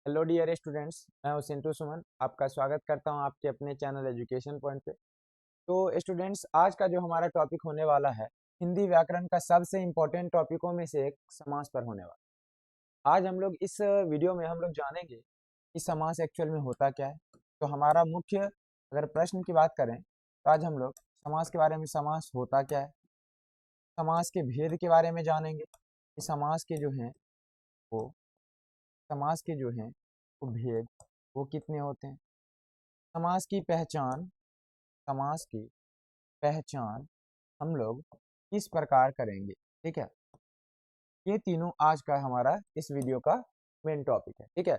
Hello dear students, मैं हूं सिंटू सुमन। आपका स्वागत करता हूं आपके अपने चैनल एजुकेशन पॉइंट पे। तो स्टूडेंट्स, आज का जो हमारा टॉपिक होने वाला है, हिंदी व्याकरण का सबसे इम्पोर्टेंट टॉपिकों में से एक समास पर होने वाला। आज हम लोग इस वीडियो में हम लोग जानेंगे कि समास एक्चुअल में होता क्या है। तो हमारा मुख्य अगर प्रश्न की बात करें तो आज हम लोग समास के बारे में, समास होता क्या है, समास के भेद के बारे में जानेंगे कि समास के जो हैं वो समास के जो हैं वो भेद वो कितने होते हैं। समास की पहचान समास की पहचान हम लोग किस प्रकार करेंगे, ठीक है। ये तीनों आज का हमारा इस वीडियो का मेन टॉपिक है, ठीक है।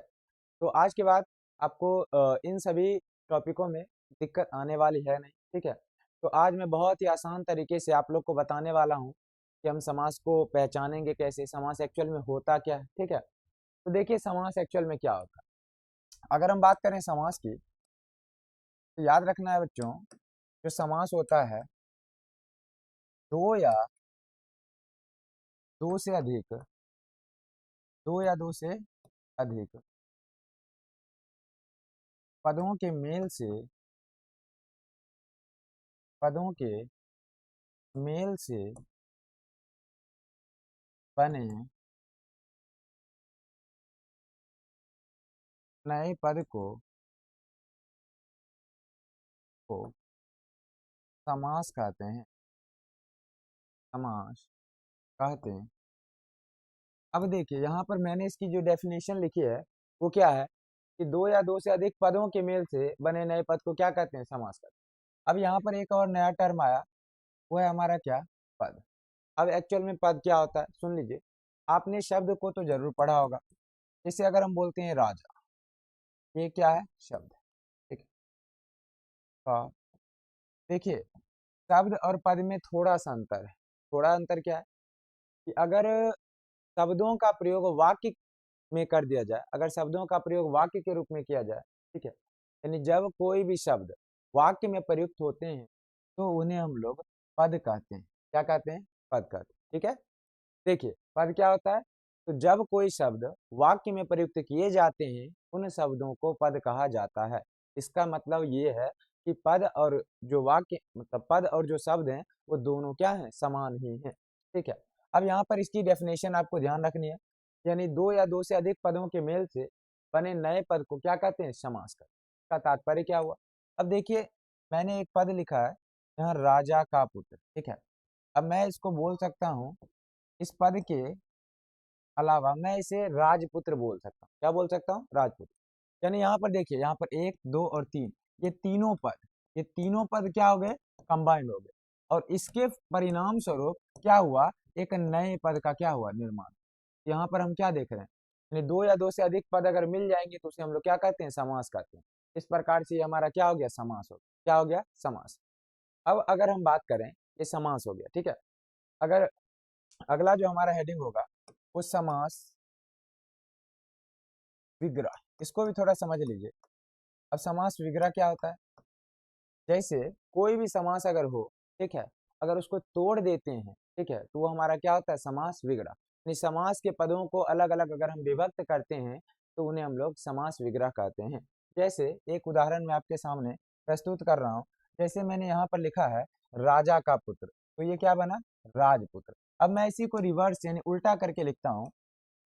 तो आज के बाद आपको इन सभी टॉपिकों में दिक्कत आने वाली है नहीं, ठीक है। तो आज मैं बहुत ही आसान तरीके से आप लोग को बताने वाला हूँ कि हम समास को पहचानेंगे कैसे, समास एक्चुअल में होता क्या है, ठीक है। तो देखिए, समास एक्चुअल में क्या होता है। अगर हम बात करें समास की, तो याद रखना है बच्चों, जो समास होता है, दो या दो से अधिक दो या दो से अधिक पदों के मेल से पदों के मेल से बने नए पद को समास कहते हैं। समास कहते हैं। अब देखिए, यहाँ पर मैंने इसकी जो डेफिनेशन लिखी है वो क्या है कि दो या दो से अधिक पदों के मेल से बने नए पद को क्या कहते हैं, समास कहते हैं। अब यहाँ पर एक और नया टर्म आया, वो है हमारा क्या, पद। अब एक्चुअल में पद क्या होता है, सुन लीजिए। आपने शब्द को तो जरूर पढ़ा होगा। जैसे अगर हम बोलते हैं राजा, ये क्या है, शब्द, ठीक है। हाँ, देखिए, शब्द और पद में थोड़ा सा अंतर है। थोड़ा अंतर क्या है कि अगर शब्दों का प्रयोग वाक्य में कर दिया जाए, अगर शब्दों का प्रयोग वाक्य के रूप में किया जाए, ठीक है, यानी जब कोई भी शब्द वाक्य में प्रयुक्त होते हैं तो उन्हें हम लोग पद कहते हैं। क्या कहते हैं, पद कहते हैं, ठीक है। देखिए, पद क्या होता है, तो जब कोई शब्द वाक्य में प्रयुक्त किए जाते हैं उन शब्दों को पद कहा जाता है। इसका मतलब ये है कि पद और जो वाक्य, मतलब पद और जो शब्द हैं, वो दोनों क्या हैं, समान ही हैं, ठीक है। अब यहाँ पर इसकी डेफिनेशन आपको ध्यान रखनी है, यानी दो या दो से अधिक पदों के मेल से बने नए पद को क्या कहते हैं, समास कहते हैं। इसका तात्पर्य क्या हुआ। अब देखिए, मैंने एक पद लिखा है यहाँ, राजा का पुत्र, ठीक है। अब मैं इसको बोल सकता हूँ, इस पद के अलावा मैं इसे राजपुत्र बोल सकता हूँ। क्या बोल सकता हूँ, राजपुत्र। यानी यहाँ पर देखिए, यहाँ पर एक, दो और तीन, ये तीनों पद क्या हो गए, कंबाइंड हो गए। और इसके परिणाम स्वरूप क्या हुआ, एक नए पद का क्या हुआ, निर्माण। यहाँ पर हम क्या देख रहे हैं, यानी दो या दो से अधिक पद अगर मिल जाएंगे तो उसे हम लोग क्या कहते हैं, समास कहते हैं। इस प्रकार से ये हमारा क्या हो गया, समास हो गया। क्या हो गया, समास। अब अगर हम बात करें, ये समास हो गया, ठीक है। अगर अगला जो हमारा हेडिंग होगा वो समास विग्रह, इसको भी थोड़ा समझ लीजिए। अब समास विग्रह क्या होता है, जैसे कोई भी समास अगर हो, ठीक है, अगर उसको तोड़ देते हैं, ठीक है, तो वो हमारा क्या होता है, समास विग्रह। यानी समास के पदों को अलग अलग अगर हम विभक्त करते हैं तो उन्हें हम लोग समास विग्रह कहते हैं। जैसे एक उदाहरण मैं आपके सामने प्रस्तुत कर रहा हूँ। जैसे मैंने यहाँ पर लिखा है राजा का पुत्र, तो ये क्या बना, राजपुत्र। अब मैं इसी को रिवर्स यानी उल्टा करके लिखता हूँ,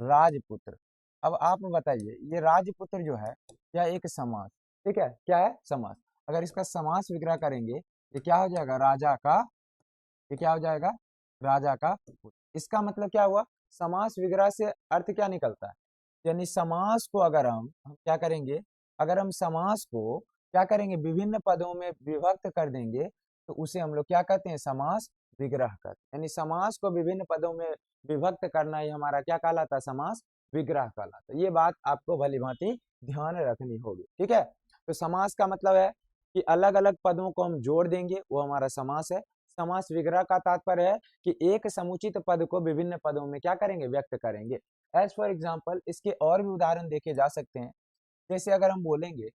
राजपुत्र। अब आप बताइए, ये राजपुत्र जो है क्या एक समास, ठीक है, क्या है, समास। अगर इसका समास विग्रह करेंगे, ये क्या हो जाएगा, राजा का, ये क्या हो जाएगा, राजा का पुत्र। इसका मतलब क्या हुआ, समास विग्रह से अर्थ क्या निकलता है, यानी समास को अगर हम क्या करेंगे, अगर हम समास को क्या करेंगे, विभिन्न पदों में विभक्त कर देंगे तो उसे हम लोग क्या कहते हैं, समास विग्रह कहते हैं। यानी समास को विभिन्न पदों में विभक्त करना ही हमारा क्या कहलाता है, समास विग्रह कहलाता है। ये बात आपको भली भांति ध्यान रखनी होगी, ठीक है। तो समास का मतलब है कि अलग अलग पदों को हम जोड़ देंगे, वो हमारा समास है। समास विग्रह का तात्पर्य है कि एक समुचित पद को विभिन्न पदों में क्या करेंगे, व्यक्त करेंगे। एज फॉर एग्जाम्पल, इसके और भी उदाहरण देखे जा सकते हैं। जैसे अगर हम बोलेंगे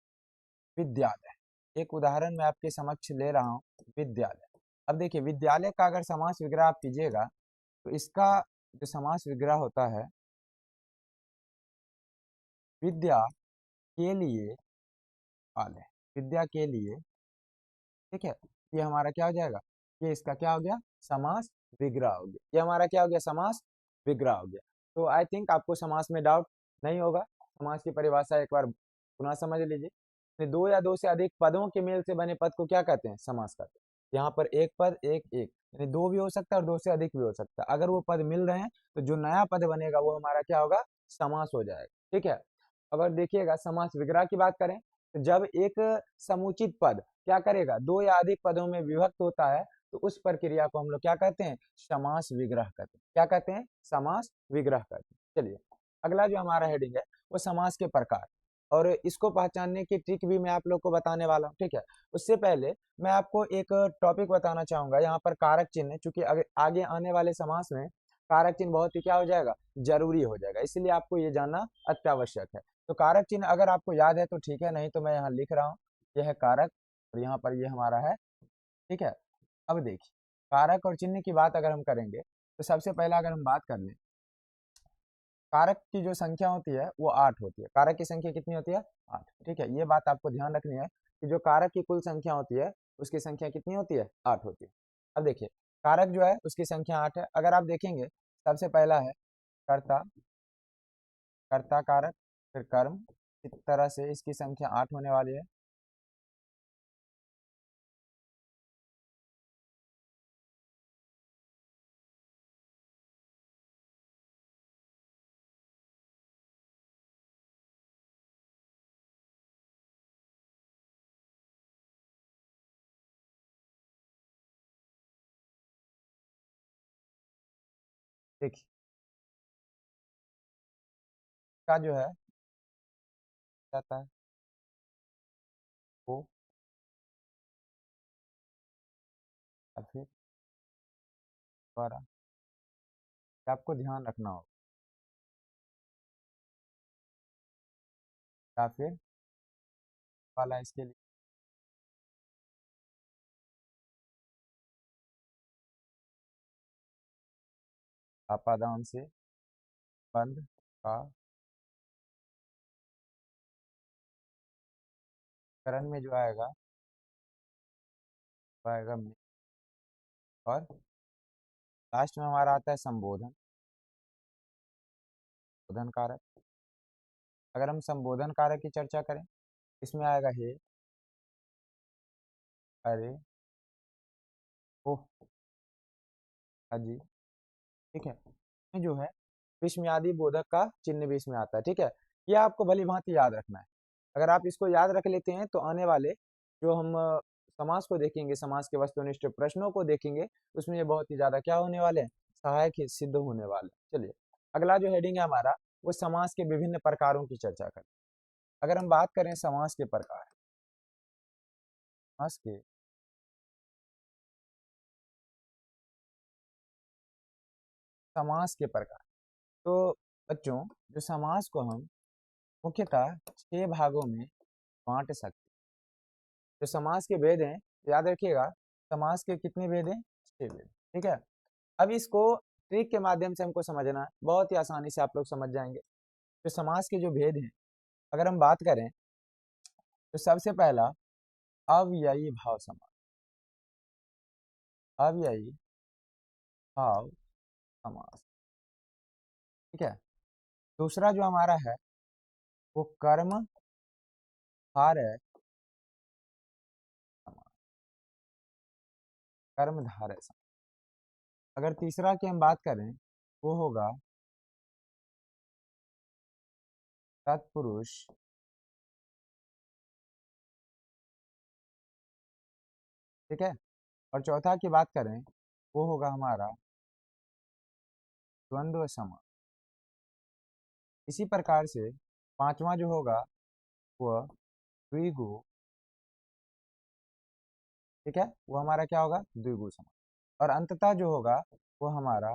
विद्यालय, एक उदाहरण मैं आपके समक्ष ले रहा हूँ, विद्यालय। अब देखिए, विद्यालय का अगर समास विग्रह आप कीजिएगा तो इसका जो समास विग्रह होता है विद्या के लिए काल है, विद्या के लिए। ठीक है, ये हमारा क्या हो जाएगा, ये इसका क्या हो गया, समास विग्रह हो गया। ये हमारा क्या हो गया, समास विग्रह हो गया। तो आई थिंक आपको समास में डाउट नहीं होगा। समास की परिभाषा एक बार पुनः समझ लीजिए। दो या दो से अधिक पदों के मेल से बने पद को क्या कहते हैं, समास कहते हैं। यहाँ पर एक पद एक एक, यानी दो भी हो सकता है और दो से अधिक भी हो सकता है। अगर वो पद मिल रहे हैं तो जो नया पद बनेगा वो हमारा क्या होगा, समास हो जाएगा। ठीक है, अगर देखिएगा समास विग्रह की बात करें तो जब एक समुचित पद क्या करेगा, दो या अधिक पदों में विभक्त होता है तो उस प्रक्रिया को हम लोग क्या कहते हैं, समास विग्रह कहते हैं। क्या कहते हैं, समास विग्रह कहते हैं। चलिए, अगला जो हमारा हेडिंग है वो समास के प्रकार, और इसको पहचानने की ट्रिक भी मैं आप लोग को बताने वाला हूँ। ठीक है, उससे पहले मैं आपको एक टॉपिक बताना चाहूंगा। यहाँ पर कारक चिन्ह, चूंकि आगे आने वाले समास में कारक चिन्ह बहुत ही क्या हो जाएगा, जरूरी हो जाएगा, इसलिए आपको ये जानना अत्यावश्यक है। तो कारक चिन्ह अगर आपको याद है तो ठीक है, नहीं तो मैं यहाँ लिख रहा हूँ, यह है कारक और यहाँ पर ये हमारा है। ठीक है, अब देखिए, कारक और चिन्ह की बात अगर हम करेंगे तो सबसे पहला अगर हम बात कर लें, कारक की जो संख्या होती है वो 8 होती है। कारक की संख्या कितनी होती है, 8। ठीक है, ये बात आपको ध्यान रखनी है कि जो कारक की कुल संख्या होती है उसकी संख्या कितनी होती है, 8 होती है। अब देखिए, कारक जो है उसकी संख्या 8 है। अगर आप देखेंगे, सबसे पहला है कर्ता, कर्ता कारक, फिर कर्म, इस तरह से इसकी संख्या 8 होने वाली है। देखिए, का जो है जाता है वो, या फिर द्वारा, आपको ध्यान रखना होगा, या फिर वाला इसके लिए आपादान से बंध का करण में जो आएगा वो आएगा में, और लास्ट में हमारा आता है संबोधन, संबोधन कारक। अगर हम संबोधन कारक की चर्चा करें, इसमें आएगा हे, अरे, ओह, अजी। ठीक है, ये जो है विस्मयादि बोधक का चिन्ह भी इसमें आता है। ठीक है, ये आपको भली भांति याद रखना है। अगर आप इसको याद रख लेते हैं तो आने वाले जो हम समास को देखेंगे, समास के वस्तुनिष्ठ प्रश्नों को देखेंगे, उसमें ये बहुत ही ज्यादा क्या होने वाले हैं, सहायक ही सिद्ध होने वाले हैं। चलिए, अगला जो हेडिंग है हमारा वो समास के विभिन्न प्रकारों की चर्चा करें। अगर हम बात करें समास के प्रकार, समास के समास के प्रकार, तो बच्चों, जो समास को हम मुख्यतः 6 भागों में बांट सकते हैं। जो समास के भेद हैं, याद रखिएगा, समास के कितने भेद हैं, 6 भेद। ठीक है, अब इसको ट्रिक के माध्यम से हमको समझना है, बहुत ही आसानी से आप लोग समझ जाएंगे। जो समास के जो भेद हैं, अगर हम बात करें तो सबसे पहला अव्ययी भाव समास, अव्ययी भाव समास। ठीक है, दूसरा जो हमारा है वो कर्म धारय समास, कर्म धारय समास। अगर तीसरा की हम बात करें वो होगा तत्पुरुष, ठीक है, और चौथा की बात करें वो होगा हमारा द्वंद्व समास। इसी प्रकार से पांचवा जो होगा वह द्विगु, ठीक है, वो हमारा क्या होगा, द्विगु समास। और अंततः जो होगा वो हमारा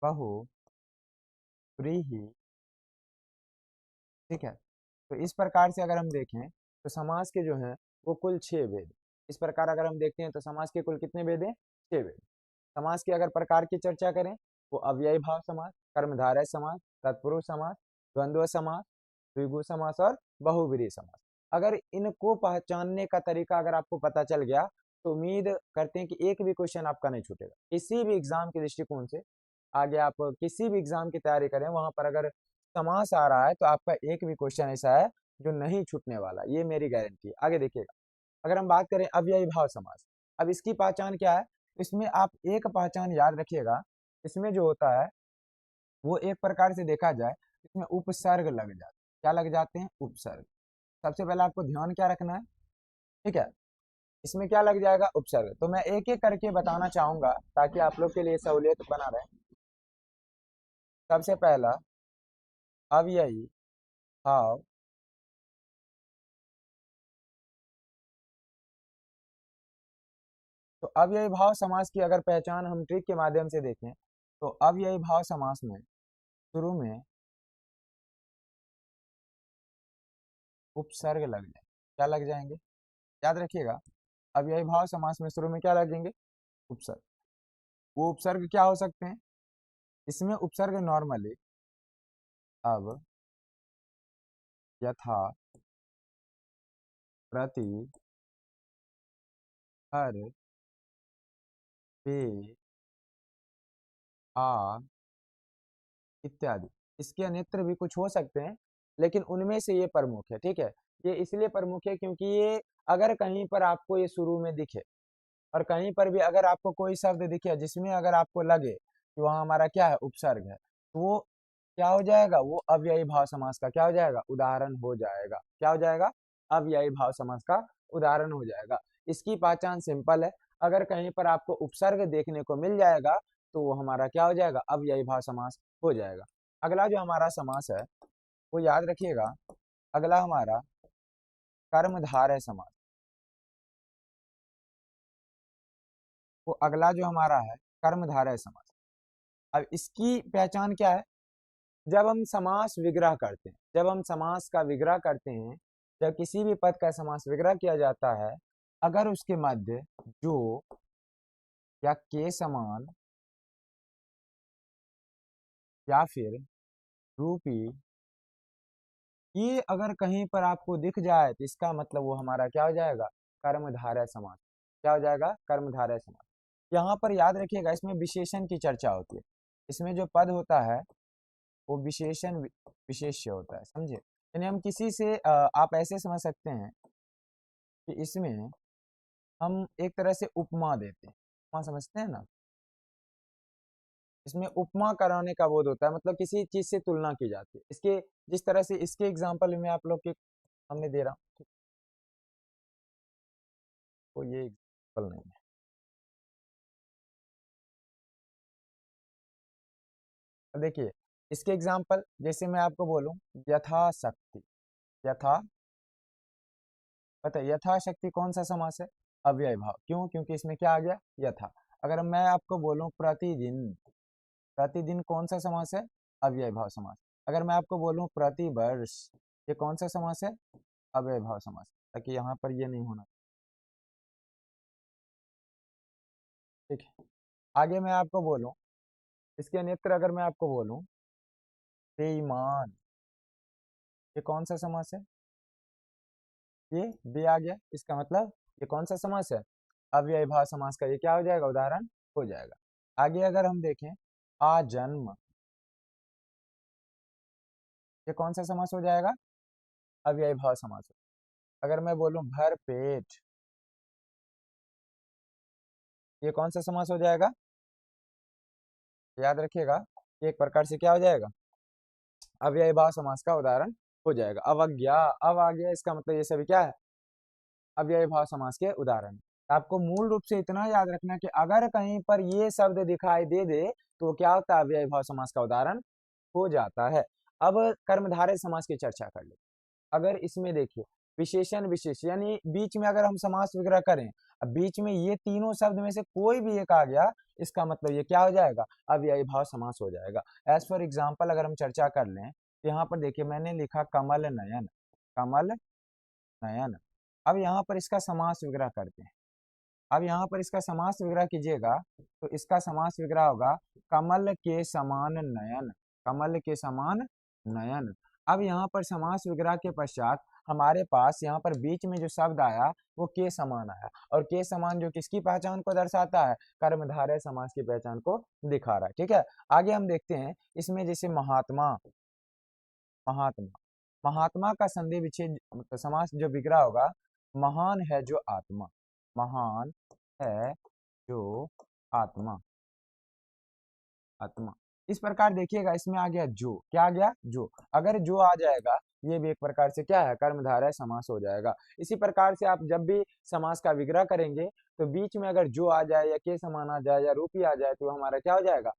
बहु व्रीहि। ठीक है, तो इस प्रकार से अगर हम देखें तो समास के जो हैं वो कुल 6 भेद। इस प्रकार अगर हम देखते हैं तो समास के कुल कितने भेद हैं, 6 भेद। समास के अगर प्रकार की चर्चा करें वो अव्ययी भाव समास, कर्मधारय समास, तत्पुरुष समास, द्वंद्व समास, द्विगु समास और बहुब्रीहि समास। अगर इनको पहचानने का तरीका अगर आपको पता चल गया तो उम्मीद करते हैं कि एक भी क्वेश्चन आपका नहीं छूटेगा किसी भी एग्जाम के दृष्टिकोण से। आगे आप किसी भी एग्जाम की तैयारी करें वहां पर अगर समास आ रहा है तो आपका एक भी क्वेश्चन ऐसा है जो नहीं छूटने वाला, ये मेरी गारंटी है। आगे देखिएगा, अगर हम बात करें अव्ययी भाव समास, अब इसकी पहचान क्या है? इसमें आप एक पहचान याद रखिएगा, इसमें जो होता है वो एक प्रकार से देखा जाए इसमें उपसर्ग लग जाते हैं। क्या लग जाते हैं? उपसर्ग। सबसे पहले आपको ध्यान क्या रखना है, ठीक है, इसमें क्या लग जाएगा? उपसर्ग। तो मैं एक एक करके बताना चाहूंगा ताकि आप लोग के लिए सहूलियत बना रहे। सबसे पहला अव्ययी भाव तो अव्ययी भाव समास की अगर पहचान हम ट्रिक के माध्यम से देखें तो अव्ययी भाव समास में शुरू में उपसर्ग लग जाए। क्या लग जाएंगे? याद रखिएगा, अव्ययी भाव समास में शुरू में क्या लगेंगे? उपसर्ग। वो उपसर्ग क्या हो सकते हैं? इसमें उपसर्ग नॉर्मली अब, यथा, प्रति, हर, पे, आ इत्यादि, इसके अन्यत्र भी कुछ हो सकते हैं लेकिन उनमें से ये प्रमुख है। ठीक है, ये इसलिए प्रमुख है क्योंकि ये अगर कहीं पर आपको ये शुरू में दिखे और कहीं पर भी अगर आपको कोई शब्द दिखे जिसमें अगर आपको लगे कि वहाँ हमारा क्या है? उपसर्ग है, तो वो क्या हो जाएगा? वो अव्ययी भाव समास का क्या हो जाएगा? उदाहरण हो जाएगा। क्या हो जाएगा? अव्ययी भाव समास का उदाहरण हो जाएगा। इसकी पहचान सिंपल है, अगर कहीं पर आपको उपसर्ग देखने को मिल जाएगा तो वो हमारा क्या हो जाएगा? अव्ययी भाव समास हो जाएगा। अगला जो हमारा समास है वो याद रखिएगा, अगला हमारा कर्मधारय समास। वो अगला जो हमारा है कर्मधारय समास। अब इसकी पहचान क्या है? जब हम समास विग्रह करते हैं, जब हम समास का विग्रह करते हैं, जब किसी भी पद का समास विग्रह किया जाता है, अगर उसके मध्य जो या के समान या फिर रूपी ये अगर कहीं पर आपको दिख जाए तो इसका मतलब वो हमारा क्या हो जाएगा? कर्मधारय समास। क्या हो जाएगा? कर्मधारय समास। यहाँ पर याद रखिएगा इसमें विशेषण की चर्चा होती है। इसमें जो पद होता है वो विशेषण विशेष्य होता है, समझे? यानी हम किसी से आप ऐसे समझ सकते हैं कि इसमें हम एक तरह से उपमा देते हैं। उपमा समझते हैं ना? इसमें उपमा कराने का बोध होता है, मतलब किसी चीज से तुलना की जाती है। इसके जिस तरह से इसके एग्जाम्पल में आप लोग के हमने दे रहा हूँ, तो ये एग्जाम्पल नहीं है। अब देखिए इसके एग्जाम्पल, जैसे मैं आपको बोलूं यथाशक्ति। यथा, पता है यथाशक्ति कौन सा समास है? अव्यय भाव। क्यों? क्योंकि इसमें क्या आ गया? यथा। अगर मैं आपको बोलूं प्रतिदिन, प्रतिदिन कौन सा समास है? अव्यय भाव समास। अगर मैं आपको बोलूं प्रतिवर्ष, ये कौन सा समास है? अव्यय भाव समास। ताकि यहाँ पर ये नहीं होना। ठीक है, आगे मैं आपको बोलूं, इसके अन्यत्र अगर मैं आपको बोलूं बेईमान, ये कौन सा समास है? ये बे आ गया, इसका मतलब ये कौन सा समास है? अव्ययी भाव समास का ये क्या हो जाएगा? उदाहरण हो जाएगा। आगे अगर हम देखें आजन्म, ये कौन सा समास हो जाएगा? अव्ययी भाव समास। अगर मैं बोलूं भर पेट, ये कौन सा समास हो जाएगा? याद रखिएगा, ये एक प्रकार से क्या हो जाएगा? अव्ययी भाव समास का उदाहरण हो जाएगा। अवज्ञा, अब आ गया, इसका मतलब ये सभी क्या है? अव्ययी भाव समास के उदाहरण। आपको मूल रूप से इतना याद रखना कि अगर कहीं पर ये शब्द दिखाई दे दे तो क्या होता है? अव्ययी भाव समास का उदाहरण हो जाता है। अब कर्मधारय समास की चर्चा कर ले। अगर इसमें देखिए विशेषण विशेष यानी बीच में अगर हम समास विग्रह करें, अब बीच में ये तीनों शब्द में से कोई भी एक आ गया, इसका मतलब ये क्या हो जाएगा? अव्ययी भाव समास हो जाएगा। एज फॉर एग्जाम्पल अगर हम चर्चा कर लें तो यहाँ पर देखिए मैंने लिखा कमल नयन, कमल नयन। अब यहाँ पर इसका समास विग्रह करते हैं। अब यहाँ पर इसका समास विग्रह कीजिएगा तो इसका समास विग्रह होगा कमल के समान नयन, कमल के समान नयन। अब यहाँ पर समास विग्रह के पश्चात हमारे पास यहाँ पर बीच में जो शब्द आया वो के समान आया, और के समान जो किसकी पहचान को दर्शाता है, कर्मधारय समास की पहचान को दिखा रहा है। ठीक है, आगे हम देखते हैं इसमें जैसे महात्मा, महात्मा, महात्मा का संधि विच्छेद समास जो विग्रह होगा, महान है जो आत्मा, महान है जो आत्मा, आत्मा। इस प्रकार देखिएगा इसमें आ गया जो, क्या आ गया जो, अगर जो आ जाएगा ये भी एक प्रकार से क्या है, कर्मधारय समास हो जाएगा। इसी प्रकार से आप जब भी समास का विग्रह करेंगे तो बीच में अगर जो आ जाए या के समान आ जाए या रूपी आ जाए तो हमारा क्या हो जाएगा,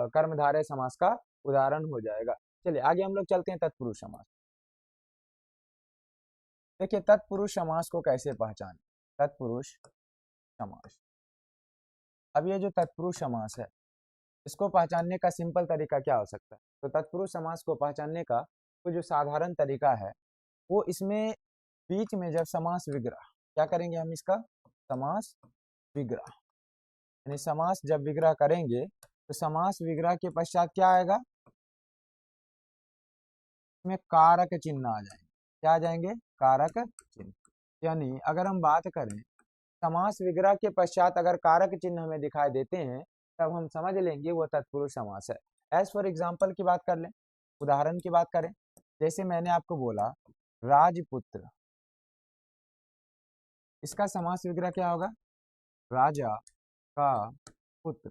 कर्मधारय समास का उदाहरण हो जाएगा। चलिए आगे हम लोग चलते हैं तत्पुरुष समास। देखिए तत्पुरुष समास को कैसे पहचाने, तत्पुरुष समास। अब ये जो तत्पुरुष समास है इसको पहचानने का सिंपल तरीका क्या हो सकता है, तो तत्पुरुष समास को पहचानने का तो जो साधारण तरीका है वो इसमें बीच में जब समास विग्रह, क्या करेंगे हम इसका समास विग्रह, यानी समास जब विग्रह करेंगे तो समास विग्रह के पश्चात क्या आएगा, इसमें कारक चिन्ह आ जाएंगे, क्या आ जाएंगे, कारक चिन्ह। यानी अगर हम बात करें समास विग्रह के पश्चात अगर कारक चिन्ह हमें दिखाई देते हैं तब हम समझ लेंगे वो तत्पुरुष समास है। एज फॉर एग्जाम्पल की बात कर लें, उदाहरण की बात करें, जैसे मैंने आपको बोला राजपुत्र, इसका समास विग्रह क्या होगा, राजा का पुत्र,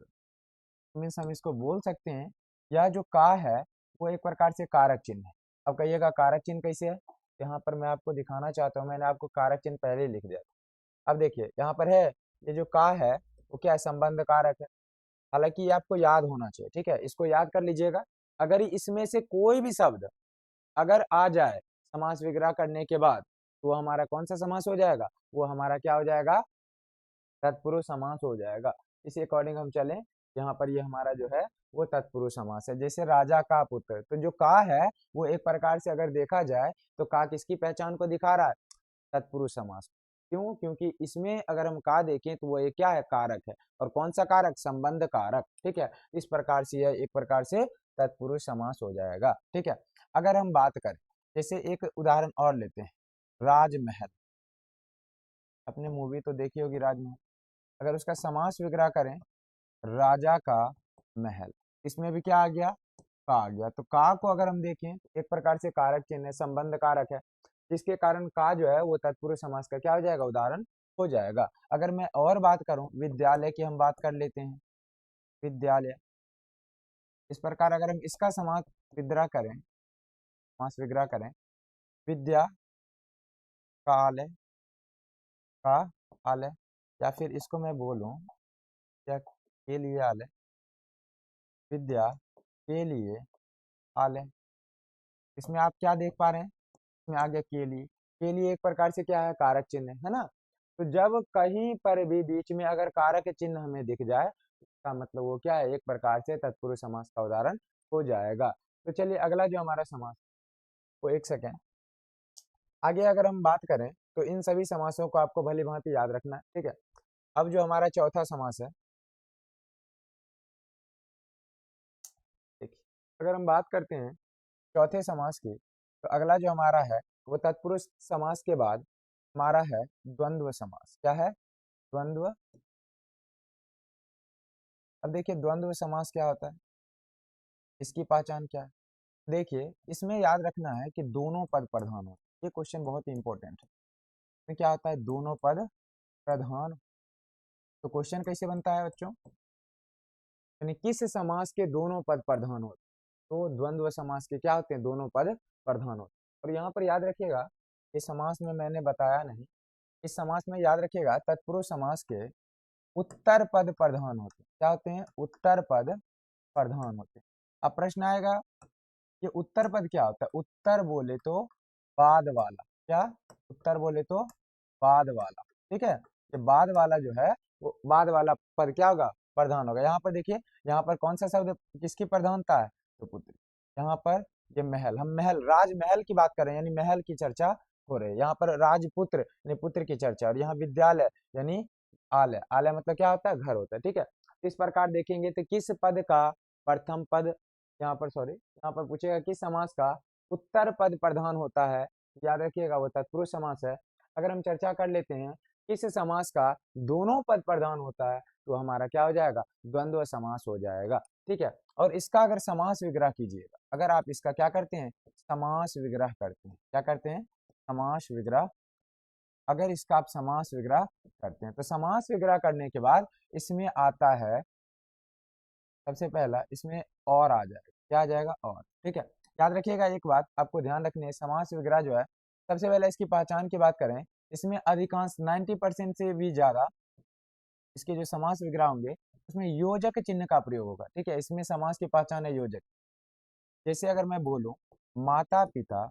मीन्स हम इसको बोल सकते हैं यह जो का है वो एक प्रकार से कारक चिन्ह है। अब कहिएगा कारक चिन्ह कैसे है, यहाँ पर मैं आपको दिखाना चाहता हूँ, मैंने आपको कारक चिन्ह पहले ही लिख दिया था। अब देखिए यहाँ पर है ये जो का है वो क्या है, संबंध कारक है, हालांकि ये आपको याद होना चाहिए, ठीक है, इसको याद कर लीजिएगा। अगर इसमें से कोई भी शब्द अगर आ जाए समास विग्रह करने के बाद तो वो हमारा कौन सा समास हो जाएगा, वो हमारा क्या हो जाएगा, तत्पुरुष समास हो जाएगा। इसी अकॉर्डिंग हम चलें, यहाँ पर ये हमारा जो है वो तत्पुरुष समास है। जैसे राजा का पुत्र, तो जो का है वो एक प्रकार से अगर देखा जाए तो का किसकी पहचान को दिखा रहा है, तत्पुरुष समास। क्यों, क्योंकि इसमें अगर हम का देखें तो वो एक क्या है, कारक है, और कौन सा कारक, संबंध कारक। ठीक है, इस प्रकार से यह एक प्रकार से तत्पुरुष समास हो जाएगा। ठीक है, अगर हम बात करें जैसे एक उदाहरण और लेते हैं, राजमहल, अपने मूवी तो देखी होगी राजमहल, अगर उसका समास विग्रह करें राजा का महल, इसमें भी क्या आ गया, का आ गया। तो का को अगर हम देखें तो एक प्रकार से कारक चिन्ह है, संबंध कारक है, जिसके कारण का जो है वो तत्पुरुष समास का क्या हो जाएगा, उदाहरण हो जाएगा। अगर मैं और बात करूं विद्यालय की, हम बात कर लेते हैं विद्यालय, इस प्रकार अगर हम इसका समास विग्रह करें, समास विग्रह करें, विद्या कालय का आलय, या फिर इसको मैं बोलूं क्या के लिए आलय, विद्या के लिए आलय, इसमें आप क्या देख पा रहे हैं, इसमें आ गया के लिए एक प्रकार से क्या है, कारक चिन्ह है ना। तो जब कहीं पर भी बीच में अगर कारक चिन्ह हमें दिख जाए इसका मतलब वो क्या है, एक प्रकार से तत्पुरुष समास का उदाहरण हो जाएगा। तो चलिए अगला जो हमारा समास, वो एक सेकेंड, आगे अगर हम बात करें तो इन सभी समासों को आपको भली भांति याद रखना है। ठीक है, अब जो हमारा चौथा समास है, देखिए अगर हम बात करते हैं चौथे समास की, तो अगला जो हमारा है वो तत्पुरुष समास के बाद हमारा है द्वंद्व समास। क्या है, द्वंद्व। अब देखिए द्वंद्व समास क्या होता है, इसकी पहचान क्या है, देखिए इसमें याद रखना है कि दोनों पद प्रधान हो, ये क्वेश्चन बहुत ही इंपॉर्टेंट है। इसमें क्या होता है, दोनों पद प्रधान। तो क्वेश्चन कैसे बनता है बच्चों, यानी किस समास के दोनों पद प्रधान होते, तो द्वंद्व समास के क्या होते हैं, दोनों पद प्रधान होते। और यहाँ पर याद रखिएगा इस समास में मैंने बताया नहीं, इस समास में याद रखिएगा तत्पुरुष समास के उत्तर पद प्रधान होते हैं। क्या होते हैं, उत्तर पद प्रधान होते हैं। अब प्रश्न आएगा कि उत्तर पद क्या होता है, उत्तर बोले तो बाद वाला, क्या, उत्तर बोले तो बाद वाला। ठीक है, ये बाद वाला जो है वो बाद वाला पद क्या होगा, प्रधान होगा। यहाँ पर देखिए, यहाँ पर कौन सा शब्द किसकी प्रधानता है, तो पुत्र। यहाँ पर ये महल, हम महल राजमहल की बात कर रहे हैं, यानी महल की चर्चा हो रही है। यहाँ पर राजपुत्र यानी पुत्र की चर्चा, और यहाँ विद्यालय यानी आलय, आलय मतलब क्या होता है, घर होता है। ठीक है, इस प्रकार देखेंगे तो किस पद का प्रथम पद, यहाँ पर सॉरी, यहाँ पर पूछेगा किस समास का उत्तर पद प्रधान होता है, याद रखिएगा वो तत्पुरुष समास है। अगर हम चर्चा कर लेते हैं किस समास का दोनों पद प्रधान होता है, तो हमारा क्या हो जाएगा, द्वंद्व समास हो जाएगा। ठीक है, और इसका अगर समास विग्रह कीजिएगा, अगर आप इसका क्या करते हैं, समास विग्रह करते हैं, क्या करते हैं, समास विग्रह। अगर इसका आप समास विग्रह करते हैं तो समास विग्रह करने के बाद इसमें आता है, सबसे पहला इसमें और आ जाएगा, क्या आ जाएगा, और। ठीक है, याद रखिएगा एक बात आपको ध्यान रखनी है, समास विग्रह जो है, सबसे पहले इसकी पहचान की बात करें, इसमें अधिकांश 90% से भी ज्यादा इसके जो समास विग्रह होंगे उसमें योजक चिन्ह का प्रयोग होगा। ठीक है, इसमें समास की पहचान है योजक। जैसे अगर मैं बोलूं माता पिता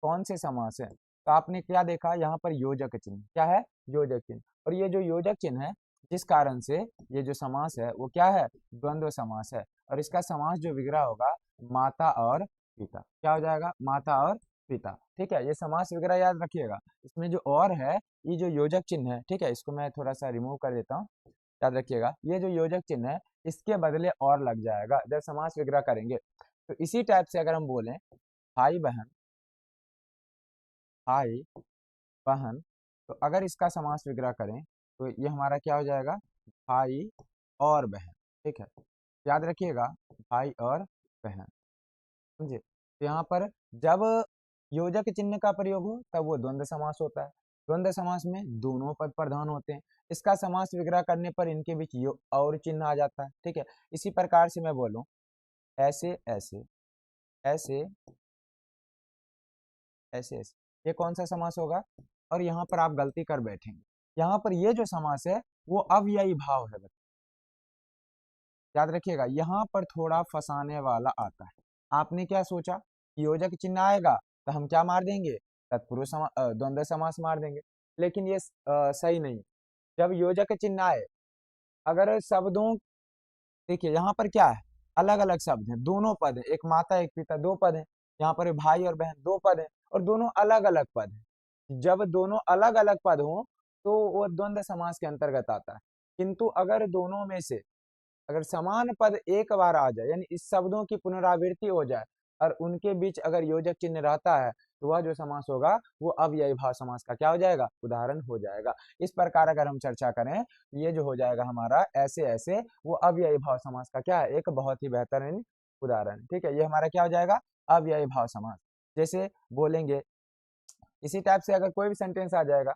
कौन से समास है, तो आपने क्या देखा यहाँ पर योजक चिन्ह, क्या है, योजक चिन्ह। और ये जो योजक चिन्ह है, जिस कारण से ये जो समास है वो क्या है, द्वंद्व समास है। और इसका समास जो विग्रह होगा माता और पिता, क्या हो जाएगा, माता और पिता। ठीक है, ये समास विग्रह याद रखिएगा। इसमें जो और है, ये जो योजक चिन्ह है, ठीक है, इसको मैं थोड़ा सा रिमूव कर देता हूँ। याद रखिएगा ये जो योजक चिन्ह है इसके बदले और लग जाएगा जब समास विग्रह करेंगे। तो इसी टाइप से अगर हम बोलें भाई बहन, भाई बहन, तो अगर इसका समास विग्रह करें तो ये हमारा क्या हो जाएगा, भाई और बहन। ठीक है, याद रखिएगा भाई और बहन, समझे। तो यहाँ पर जब योजक चिन्ह का प्रयोग हो तब वो द्वंद्व समास होता है। द्वंद्व समास में दोनों पद प्रधान होते हैं। इसका समास विग्रह करने पर इनके बीच यो और चिन्ह आ जाता है। ठीक है, इसी प्रकार से मैं बोलूं ऐसे ऐसे, ऐसे ऐसे ऐसे, ये कौन सा समास होगा, और यहाँ पर आप गलती कर बैठेंगे, यहाँ पर ये जो समास है वो अव्ययी भाव है। याद रखिएगा यहाँ पर थोड़ा फंसाने वाला आता है। आपने क्या सोचा कि योजक चिन्ह आएगा तो हम क्या मार देंगे, तत्पुरुष द्वंद्व समास मार देंगे, लेकिन ये सही नहीं। जब योजक चिन्ह आए, अगर शब्दों, देखिए यहाँ पर क्या है, अलग अलग शब्द हैं, दोनों पद हैं, एक माता एक पिता, दो पद हैं। यहाँ पर भाई और बहन दो पद हैं, और दोनों अलग अलग पद हैं। जब दोनों अलग अलग पद हों तो वो द्वंद्व समास के अंतर्गत आता है। किंतु अगर दोनों में से अगर समान पद एक बार आ जाए, यानी इस शब्दों की पुनरावृत्ति हो जाए और उनके बीच अगर योजक चिन्ह रहता है, तो वह जो समास होगा वो अव्ययी भाव समास का क्या हो जाएगा, उदाहरण हो जाएगा। इस प्रकार अगर हम चर्चा करें, ये जो हो जाएगा हमारा ऐसे ऐसे, वो अव्ययी भाव समास का क्या है, एक बहुत ही बेहतरीन उदाहरण। ठीक है, ये हमारा क्या हो जाएगा, अव्ययी भाव समास। जैसे बोलेंगे इसी टाइप से अगर कोई भी सेंटेंस आ जाएगा,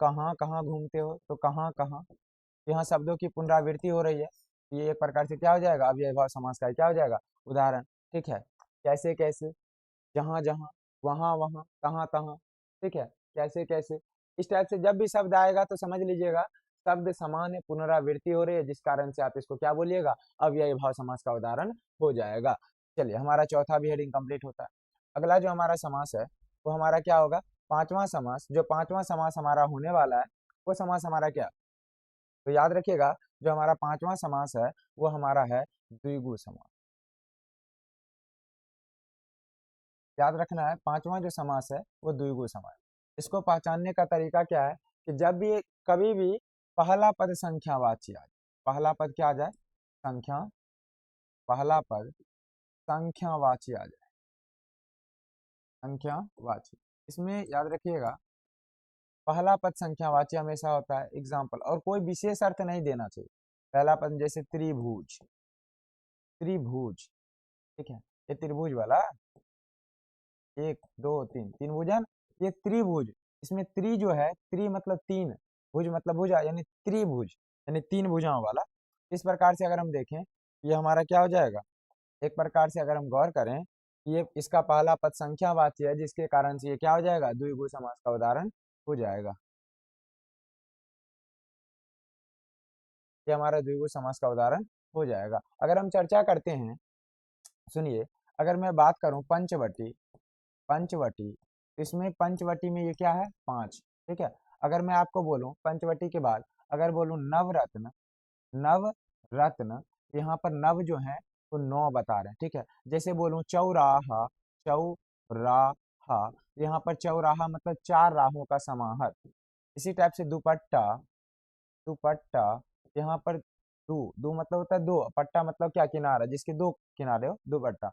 कहाँ कहाँ घूमते हो, तो कहाँ कहाँ, यहाँ शब्दों की पुनरावृत्ति हो रही है, ये एक प्रकार से क्या हो जाएगा, अव्ययी भाव समास का क्या हो जाएगा, उदाहरण। ठीक है, कैसे कैसे, जहाँ जहाँ, वहाँ वहाँ, तहाँ तहाँ। ठीक है, कैसे कैसे, इस टाइप से जब भी शब्द आएगा तो समझ लीजिएगा शब्द समान है, पुनरावृत्ति हो रही है, जिस कारण से आप इसको क्या बोलिएगा, अव्ययी भाव समास का उदाहरण हो जाएगा। चलिए हमारा चौथा भी हेडिंग कंप्लीट होता है। अगला जो हमारा समास है वो हमारा क्या होगा, पांचवा समास। जो पांचवा समास हमारा होने वाला है वो समास हमारा क्या, तो याद रखिएगा जो हमारा पांचवा समास है वो हमारा है द्विगु समास। याद रखना है पांचवा जो समास है वो द्विगु समास। इसको पहचानने का तरीका क्या है कि जब भी कभी भी पहला पद संख्यावाची आ जाए, पहला पद क्या आ जाए, संख्या, पहला पद संख्यावाची आ जाए, संख्यावाची, इसमें याद रखिएगा पहला पद संख्यावाची हमेशा होता है। एग्जाम्पल, और कोई विशेष अर्थ नहीं देना चाहिए। पहला पद जैसे त्रिभुज, त्रिभुज, ठीक है, ये त्रिभुज वाला, एक दो तीन, तीन भुजन, ये त्रिभुज। इसमें त्रि जो है, त्रि मतलब तीन, भुज मतलब भुजा, यानी त्रिभुज, यानी तीन भुजाओं वाला। इस प्रकार से अगर हम देखें, ये हमारा क्या हो जाएगा, एक प्रकार से अगर हम गौर करें, ये इसका पहला पद संख्यावाची है, जिसके कारण से ये क्या हो जाएगा, द्विगु समास का उदाहरण हो जाएगा। ये हमारा द्विगु समास का उदाहरण हो जाएगा। अगर हम चर्चा करते हैं, सुनिए, अगर मैं बात करूं पंचवटी, पंचवटी, इसमें पंचवटी में ये क्या है, पांच। ठीक है, अगर मैं आपको बोलूं पंचवटी के बाद अगर बोलूं नवरत्न, नवरत्न, यहाँ पर नव जो है वो नौ बता रहे हैं। ठीक है, जैसे बोलूं चौराहा, चौराहा, यहाँ पर चौराहा मतलब चार राहों का समाहर। इसी टाइप से दुपट्टा, दुपट्टा, यहाँ पर दो मतलब होता है दो, पट्टा मतलब क्या, किनारा, जिसके दो किनारे हो, दो पट्टा।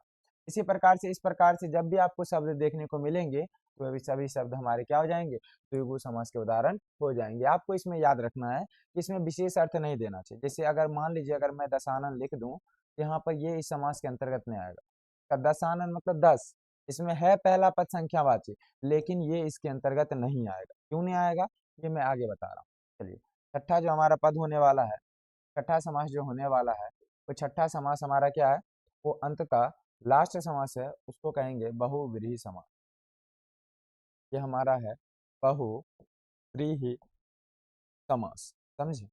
इसी प्रकार से, इस प्रकार से जब भी आपको शब्द देखने को मिलेंगे तो अभी सभी शब्द हमारे क्या हो जाएंगे, द्विगु समास के उदाहरण हो जाएंगे। आपको इसमें याद रखना है कि इसमें विशेष अर्थ नहीं देना चाहिए। जैसे अगर मान लीजिए अगर मैं दशानन लिख दूं, यहाँ पर ये इस समास के अंतर्गत नहीं आएगा। का दशानन मतलब 10, इसमें है पहला पद संख्यावाची, लेकिन ये इसके अंतर्गत नहीं आएगा। क्यों नहीं आएगा, ये मैं आगे बता रहा हूँ। चलिए, छठा जो हमारा पद होने वाला है, छठा समास जो होने वाला है, वो छठा समास हमारा क्या है, वो अंततः लास्ट समास है, उसको कहेंगे बहुव्रीहि समास। ये हमारा है बहुव्रीहि समास, समझे।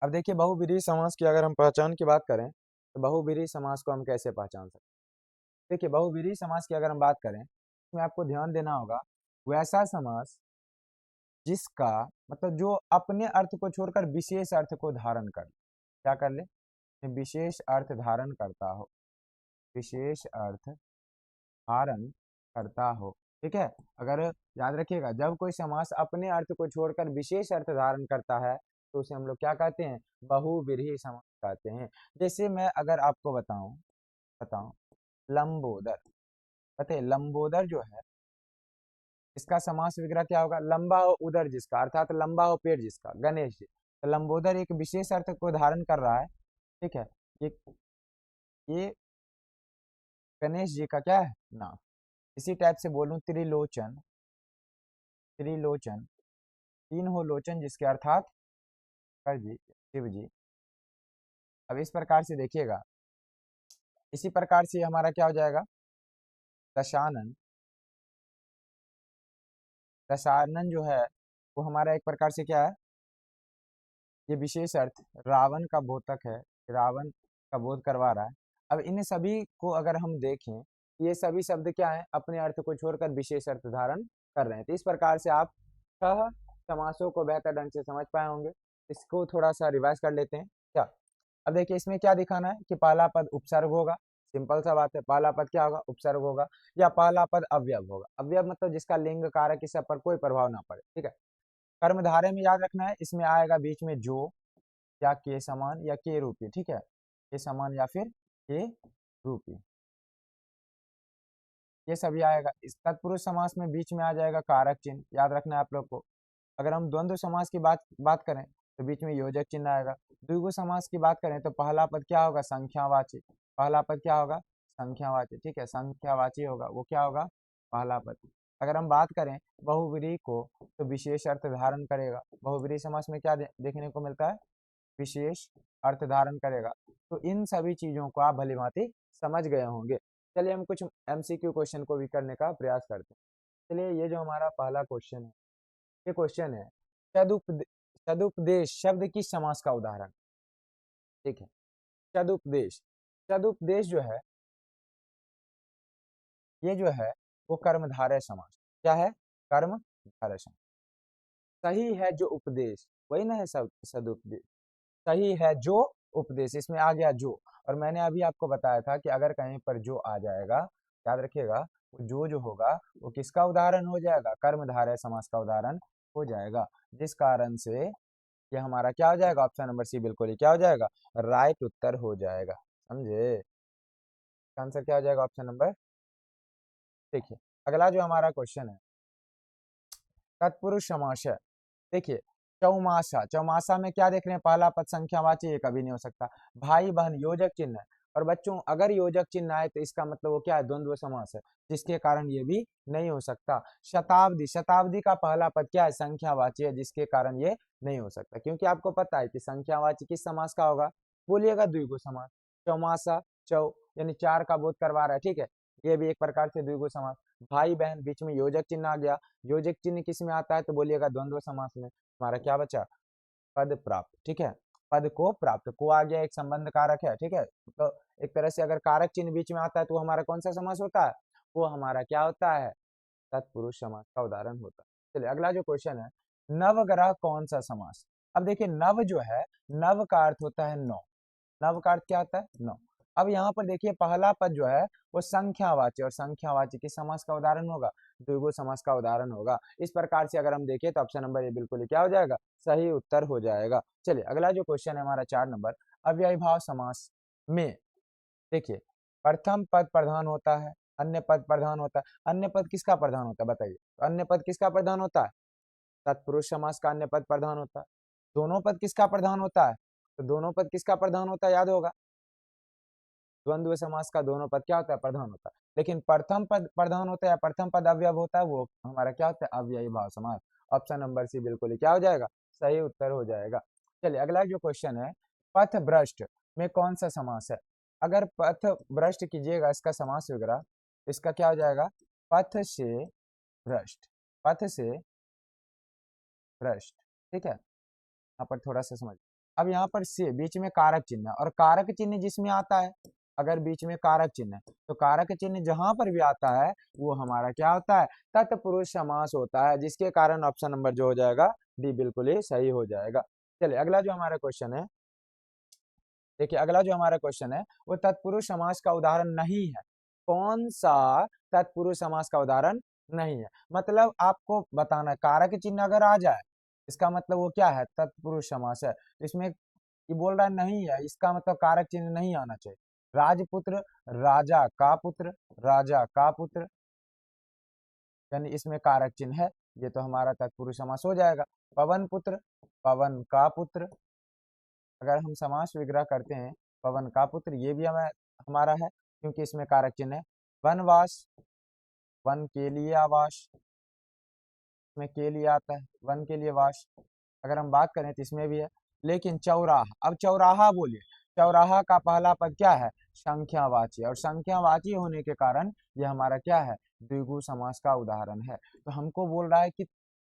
अब देखिए बहुव्रीहि समास की अगर हम पहचान की बात करें तो बहुव्रीहि समास को हम कैसे पहचान सकते हैं। देखिए बहुव्रीहि समास की अगर हम बात करें, इसमें आपको ध्यान देना होगा, वैसा समास जिसका मतलब जो अपने अर्थ को छोड़कर विशेष अर्थ को धारण कर ले। क्या कर ले, विशेष अर्थ धारण करता हो, विशेष अर्थ धारण करता हो, ठीक है। अगर याद रखिएगा, जब कोई समास अपने अर्थ को छोड़कर विशेष अर्थ धारण करता है तो उसे हम लोग क्या कहते हैं, बहुव्रीहि समास कहते हैं। जैसे मैं अगर आपको बताऊं बताऊं लंबोदर, बताइए लंबोदर जो है, इसका समास विग्रह क्या होगा, लंबा हो उदर जिसका, अर्थात लंबा हो पेट जिसका, गणेश जी। तो लंबोदर एक विशेष अर्थ को धारण कर रहा है, ठीक है। ये ये गणेश जी का क्या है, नाम। इसी टाइप से बोलूं त्रिलोचन, त्रिलोचन तीन हो लोचन जिसके अर्थात शंकर जी, शिव जी। अब इस प्रकार से देखिएगा, इसी प्रकार से हमारा क्या हो जाएगा, दशानन, दशानन जो है वो हमारा एक प्रकार से क्या है, ये विशेष अर्थ रावण का बोधक है, रावण का बोध करवा रहा है। अब इन सभी को अगर हम देखें, ये सभी शब्द क्या है, अपने अर्थ को छोड़कर विशेष अर्थ धारण कर रहे हैं। तो इस प्रकार से आप छह समासों को बेहतर ढंग से समझ पाए होंगे। इसको थोड़ा सा रिवाइज कर लेते हैं क्या। अब देखिए इसमें क्या दिखाना है कि पहला पद उपसर्ग होगा, सिंपल सा बात है, पहला पद क्या होगा, उपसर्ग होगा, या पहला पद अवयव होगा। अवयव मतलब जिसका लिंग कारक इस सब पर कोई प्रभाव ना पड़े, ठीक है। कर्मधारय में याद रखना है, इसमें आएगा बीच में जो, या के समान या के रूपी, ठीक है, के समान या फिर के रूपी, ये सभी आएगा। इस तत्पुरुष समास में बीच में आ जाएगा कारक चिन्ह, याद रखना है आप लोग को। अगर हम द्वंद्व समास की बात करें तो बीच में योजक चिन्ह आएगा। द्विगु समास की बात करें तो पहला पद क्या होगा, संख्यावाची, पहला पद क्या होगा, संख्यावाची, ठीक है, संख्यावाची होगा, वो क्या होगा, पहला पद। अगर हम बात करें बहुव्रीहि को तो विशेष अर्थ धारण करेगा। बहुव्रीहि समास में क्या देखने को मिलता है, विशेष अर्थ धारण करेगा। तो इन सभी चीजों को आप भलीभांति समझ गए होंगे। चलिए हम कुछ एमसीक्यू क्वेश्चन को भी करने का प्रयास करते हैं। चलिए ये जो हमारा पहला क्वेश्चन है, ये क्वेश्चन है सदुपदे सदुपदेश शब्द किस समास का उदाहरण, ठीक है। सदुपदेश, सदुपदेश जो है, ये जो है वो कर्मधारय समास, क्या है, कर्मधारय समास। सही है जो उपदेश, वही ना है सदुपदेश, सही है जो उपदेश, इसमें आ गया जो। और मैंने अभी आपको बताया था कि अगर कहीं पर जो आ जाएगा, याद रखिएगा, जो होगा वो किसका उदाहरण हो जाएगा, कर्मधारय समास का उदाहरण हो जाएगा। जिस कारण से ये हमारा क्या हो जाएगा, ऑप्शन नंबर सी बिल्कुल ही क्या हो जाएगा, राइट उत्तर हो जाएगा, समझे। आंसर क्या हो जाएगा, ऑप्शन नंबर। देखिए अगला जो हमारा क्वेश्चन है, तत्पुरुष समास है। देखिए चौमासा, चौमासा में क्या देख रहे हैं, पहला पद संख्यावाची, ये कभी नहीं हो सकता। भाई बहन योजक चिन्ह है, और बच्चों अगर योजक चिन्ह आए तो इसका मतलब वो क्या है, द्वंद्व समास है, जिसके कारण ये भी नहीं हो सकता। शताब्दी, शताब्दी का पहला पद क्या है, संख्यावाची है, जिसके कारण ये नहीं हो सकता, क्योंकि आपको पता है कि संख्यावाची किस समास का होगा, बोलिएगा द्विगु समास। चौमासा, चौ यानी चार का बोध करवा रहा है, ठीक है, ये भी एक प्रकार से द्विगु समास। भाई बहन बीच में योजक चिन्ह आ गया, योजक चिन्ह किस में आता है तो बोलिएगा द्वंद्व समास में। हमारा क्या बचा, पद प्राप्त, ठीक है, पद को प्राप्त, को आ गया एक संबंध कारक है, ठीक है। तो एक तरह से अगर कारक चिन्ह बीच में आता है तो वो हमारा कौन सा समास होता है, वो हमारा क्या होता है, तत्पुरुष समास का उदाहरण होता है। चलिए अगला जो क्वेश्चन है, नवग्रह कौन सा समास। अब देखिए नव जो है, नव का अर्थ होता है नौ, नव का अर्थ क्या होता है, नौ। अब यहाँ पर देखिए पहला पद जो है वो संख्यावाची, और संख्यावाची किस समास का उदाहरण होगा, द्विगु समास का उदाहरण होगा। इस प्रकार से अगर हम देखें तो ऑप्शन नंबर ए बिल्कुल ही क्या हो जाएगा, सही उत्तर हो जाएगा। चलिए अगला जो क्वेश्चन है हमारा 4 नंबर, अव्ययी भाव समास में देखिए प्रथम पद प्रधान होता है, अन्य पद प्रधान होता है। अन्य पद किसका प्रधान होता है बताइए, तो अन्य पद किसका प्रधान होता है, तत्पुरुष समास का अन्य पद प्रधान होता है। दोनों पद किसका प्रधान होता है, तो दोनों पद किसका प्रधान होता है याद होगा, द्वंद्व समास का दोनों पद क्या होता है, प्रधान होता है। लेकिन प्रथम पद प्रधान होता है या प्रथम पद अवयव होता है, वो हमारा क्या होता है, अव्ययी भाव समास। ऑप्शन नंबर सी बिल्कुल ही क्या हो जाएगा, सही उत्तर हो जाएगा। चलिए अगला जो क्वेश्चन है, पथ भ्रष्ट में कौन सा समास है। अगर पथ भ्रष्ट कीजिएगा इसका समास वगैरह, इसका क्या हो जाएगा, पथ से भ्रष्ट, पथ से भ्रष्ट। ठीक है, यहाँ पर थोड़ा सा समझ। अब यहाँ पर से बीच में कारक चिन्ह है, और कारक चिन्ह जिसमें आता है, अगर बीच में कारक चिन्ह है तो कारक चिन्ह जहां पर भी आता है वो हमारा क्या होता है, तत्पुरुष समास होता है, जिसके कारण ऑप्शन नंबर जो हो जाएगा डी बिल्कुल ही सही हो जाएगा। चलिए अगला जो हमारा क्वेश्चन है, देखिए अगला जो हमारा क्वेश्चन है वो तत्पुरुष समास का उदाहरण नहीं है। कौन सा तत्पुरुष समास का उदाहरण नहीं है, मतलब आपको बताना है, कारक चिन्ह अगर आ जाए इसका मतलब वो क्या है, तत्पुरुष समास है। तो इसमें ये बोल रहा है नहीं है, इसका मतलब कारक चिन्ह नहीं आना चाहिए। राजपुत्र, राजा का पुत्र, राजा का पुत्र, यानी इसमें कारक चिन्ह है, ये तो हमारा तत्पुरुष समास हो जाएगा। पवन पुत्र, पवन का पुत्र, अगर हम समास विग्रह करते हैं पवन का पुत्र, ये भी हमें हमारा है क्योंकि इसमें कारक चिन्ह है। वनवास, वन के लिए आवास, इसमें के लिए आता है, वन के लिए वास। अगर हम बात करें तो इसमें भी है। लेकिन चौराहा, अब चौराहा बोलिए, चौराहा का पहला पद क्या है, संख्यावाची, और संख्यावाची होने के कारण ये हमारा क्या है, द्विगु समास का उदाहरण है। तो हमको बोल रहा है कि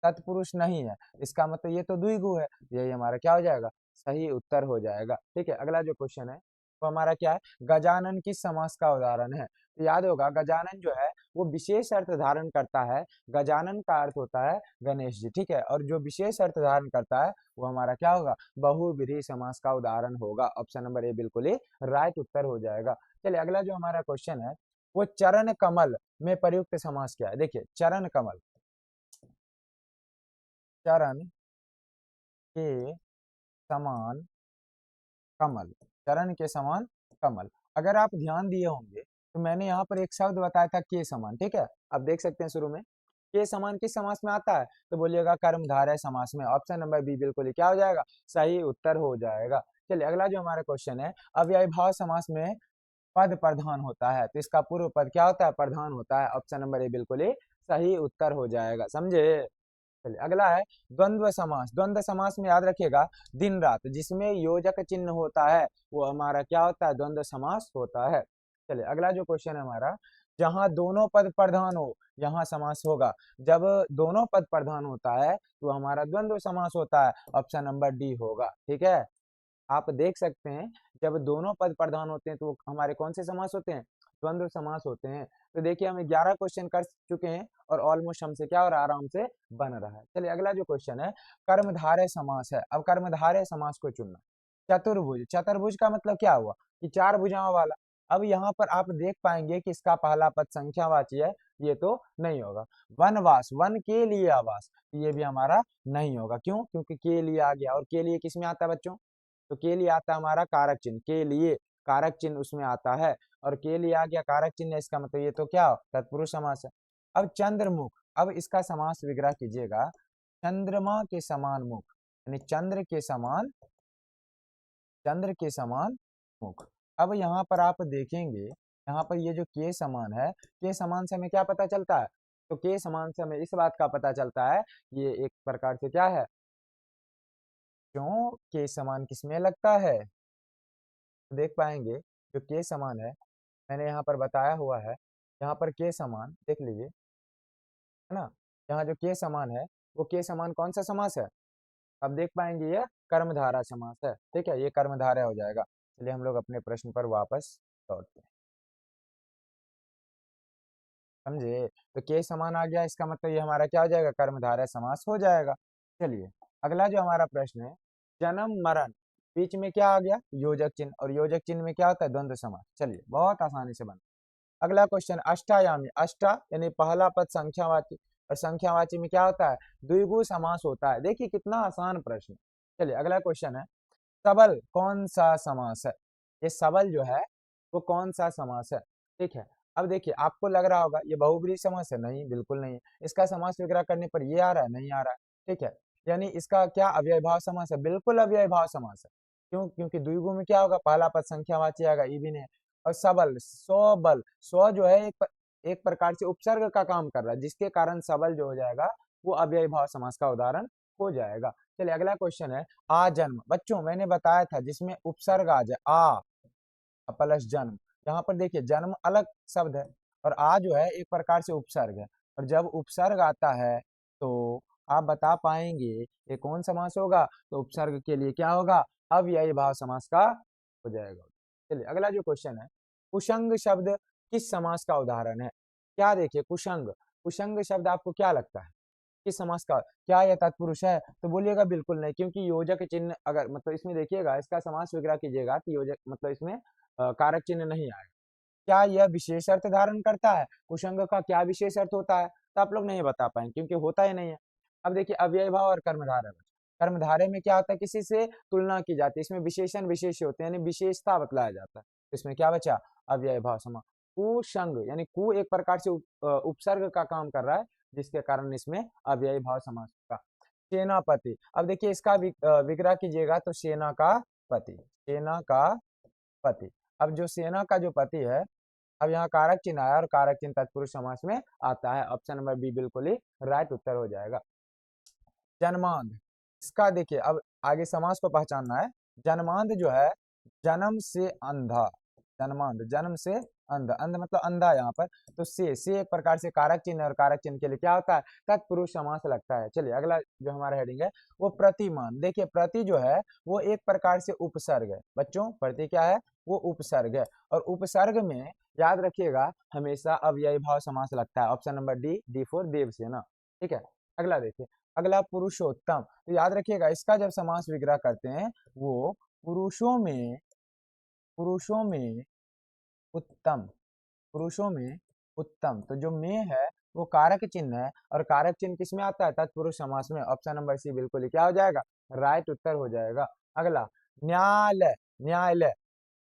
तत्पुरुष नहीं है, इसका मतलब ये तो द्विगु है, यही हमारा क्या हो जाएगा, सही उत्तर हो जाएगा। ठीक है, अगला जो क्वेश्चन है वो हमारा क्या है, गजानन किस समास का उदाहरण है। तो याद होगा गजानन जो है वो विशेष अर्थ धारण करता है। गजानन का अर्थ होता है गणेश जी, ठीक है, और जो विशेष अर्थ धारण करता है वो हमारा क्या होगा, बहुव्रीहि समास का उदाहरण होगा। ऑप्शन नंबर ए बिल्कुल ही राइट उत्तर हो जाएगा। चलिए अगला जो हमारा क्वेश्चन है वो चरण कमल में प्रयुक्त समास क्या है। देखिए चरण कमल, चरण के समान कमल, चरण के समान कमल। अगर आप ध्यान दिए होंगे तो मैंने यहाँ पर एक शब्द बताया था के समान, ठीक है, आप देख सकते हैं शुरू में के समान किस समास में आता है, तो बोलिएगा कर्मधारय समास में। ऑप्शन नंबर बी बिल्कुल ही क्या हो जाएगा, सही उत्तर हो जाएगा। चलिए अगला जो हमारा क्वेश्चन है, अव्ययी भाव समास में पद प्रधान होता है, तो इसका पूर्व पद क्या होता है, प्रधान होता है। ऑप्शन नंबर ए बिल्कुल ही सही उत्तर हो जाएगा, समझे। चलिए अगला है द्वंद्व समास। द्वंद्व समास में याद रखिएगा दिन रात, जिसमें योजक चिन्ह होता है वो हमारा क्या होता है, द्वंद्व समास होता है। चलिए अगला जो क्वेश्चन है हमारा, जहां दोनों पद प्रधान हो यहाँ समास होगा। जब दोनों पद प्रधान होता है तो हमारा द्वंद्व समास होता है। ऑप्शन नंबर डी होगा, ठीक है। आप देख सकते हैं जब दोनों पद प्रधान होते हैं तो वो हमारे कौन से समास होते हैं, द्वंद्व समास होते हैं। तो देखिए हम 11 क्वेश्चन कर चुके हैं और ऑलमोस्ट हमसे क्या हो रहा है, आराम से बन रहा है। चलिए अगला जो क्वेश्चन है कर्मधारय समास है। अब कर्मधारय समास को चुनना। चतुर्भुज, चतुर्भुज का मतलब क्या हुआ कि चार भुजाओं वाला। अब यहाँ पर आप देख पाएंगे कि इसका पहला पद संख्यावाची है, ये तो नहीं होगा। वनवास, वन के लिए आवास, ये भी हमारा नहीं होगा। क्यों, क्योंकि के लिए आ गया, और के लिए किस में आता है बच्चों, तो के लिए आता है हमारा कारक चिन्ह, के लिए कारक चिन्ह उसमें आता है, और के लिए आ गया कारक चिन्ह, इसका मतलब ये तो क्या तत्पुरुष समास है। अब चंद्रमुख, अब इसका समास विग्रह कीजिएगा, चंद्रमा के समान मुख, यानी चंद्र के समान मुख। अब यहाँ पर आप देखेंगे, यहाँ पर ये जो के समान है, के समान से हमें क्या पता चलता है, तो के समान से हमें इस बात का पता चलता है, ये एक प्रकार से क्या है, क्यों के समान किसमें लगता है, देख पाएंगे जो के समान है, मैंने यहाँ पर बताया हुआ है, यहाँ पर के समान देख लीजिए, है ना। यहाँ जो के समान है वो के समान कौन सा समास है, अब देख पाएंगे ये कर्मधारा समास है, ठीक है, ये कर्मधारय हो जाएगा। चलिए हम लोग अपने प्रश्न पर वापस लौटते हैं, समझे। तो के समान आ गया, इसका मतलब ये हमारा क्या हो जाएगा, कर्मधारय समास हो जाएगा। चलिए अगला जो हमारा प्रश्न है, जन्म मरण, बीच में क्या आ गया, योजक चिन्ह, और योजक चिन्ह में क्या होता है, द्वंद्व समास। चलिए बहुत आसानी से बना। अगला क्वेश्चन, अष्टायामी, अष्टा यानी पहला पद संख्यावाची, और संख्यावाची में क्या होता है, द्विगु समास होता है। देखिए कितना आसान प्रश्न। चलिए अगला क्वेश्चन है, सबल कौन सा समास है? ये सबल जो है वो कौन सा समास है? ठीक है, अब देखिए आपको लग रहा होगा ये बहुब्रीहि समास है, नहीं बिल्कुल नहीं है। इसका समास विग्रह करने पर ये आ रहा है, नहीं आ रहा है। ठीक है, यानी इसका क्या अव्ययीभाव समास है? बिल्कुल अव्ययीभाव समास है। क्यों? क्योंकि द्विगु में क्या होगा, पहला पद संख्यावाची आएगा, ई भी नहीं है। और सबल, स्वबल, स्व जो है एक प्रकार से उपसर्ग का काम कर रहा है, जिसके कारण सबल जो हो जाएगा वो अव्ययीभाव समास का उदाहरण हो जाएगा। चलिए अगला क्वेश्चन है, आजन्म। बच्चों मैंने बताया था जिसमें उपसर्ग आ जाए, आ प्लस जन्म, यहाँ पर देखिए जन्म अलग शब्द है और आ जो है एक प्रकार से उपसर्ग है, और जब उपसर्ग आता है तो आप बता पाएंगे ये कौन समास होगा? तो उपसर्ग के लिए क्या होगा, अव्ययी भाव समास का हो जाएगा। चलिए अगला जो क्वेश्चन है, कुसंग शब्द किस समास का उदाहरण है? क्या देखिए कुसंग, कुसंग शब्द आपको क्या लगता है किस समास का? क्या यह तत्पुरुष है? तो बोलिएगा बिल्कुल नहीं, क्योंकि योजक चिन्ह अगर मतलब इसमें देखिएगा, इसका समास विग्रह कीजिएगा कि योजक मतलब इसमें कारक चिन्ह नहीं आएगा। क्या यह विशेष अर्थ धारण करता है? कुसंग का क्या विशेष अर्थ होता है? तो आप लोग नहीं बता पाएंगे क्योंकि होता ही नहीं है। अब देखिए अव्यय भाव और कर्मधारय। कर्मधारय में क्या होता है, किसी से तुलना की जाती है, इसमें विशेषण विशेष होते हैं, यानी विशेषता बतलाया जाता है। इसमें क्या बचा, अव्यय भाव समा। कुसंग यानी कु एक प्रकार से उपसर्ग का काम कर रहा है, जिसके कारण इसमें अव्ययी भाव समास का। सेनापति, अब देखिए इसका विग्रह कीजिएगा तो सेना का पति, सेना का पति। अब जो सेना का जो पति है, अब यहाँ कारक चिन्ह आया और कारक चिन्ह तत्पुरुष समास में आता है। ऑप्शन नंबर बी बिल्कुल ही राइट उत्तर हो जाएगा। जन्मांध, इसका देखिए अब आगे समास को पहचानना है। जन्मांध जो है जन्म से अंधा, जन्मांध जन्म से अंधा, अंध मतलब अंधा यहाँ पर। तो से एक प्रकार से कारक चिन्ह, और कारक चिन्ह के लिए क्या होता है, तत्पुरुष समास लगता है। चलिए अगला जो हमारा हेडिंग है वो प्रतिमान। देखिए प्रति जो है वो एक प्रकार से उपसर्ग है। बच्चों प्रति क्या है, वो उपसर्ग है, और उपसर्ग में याद रखिएगा हमेशा अव्ययी भाव समास लगता है। Option number D, D for Devsena. ठीक है, अगला देखिए, अगला पुरुषोत्तम। तो याद रखिएगा इसका जब समास विग्रह करते हैं वो पुरुषों में उत्तम, पुरुषों में उत्तम। तो जो में है वो कारक चिन्ह है, और कारक चिन्ह किसमें आता है, तत्पुरुष समास में। ऑप्शन नंबर सी बिल्कुल ही क्या हो जाएगा, राइट उत्तर हो जाएगा। अगला न्यायालय, न्यायालय।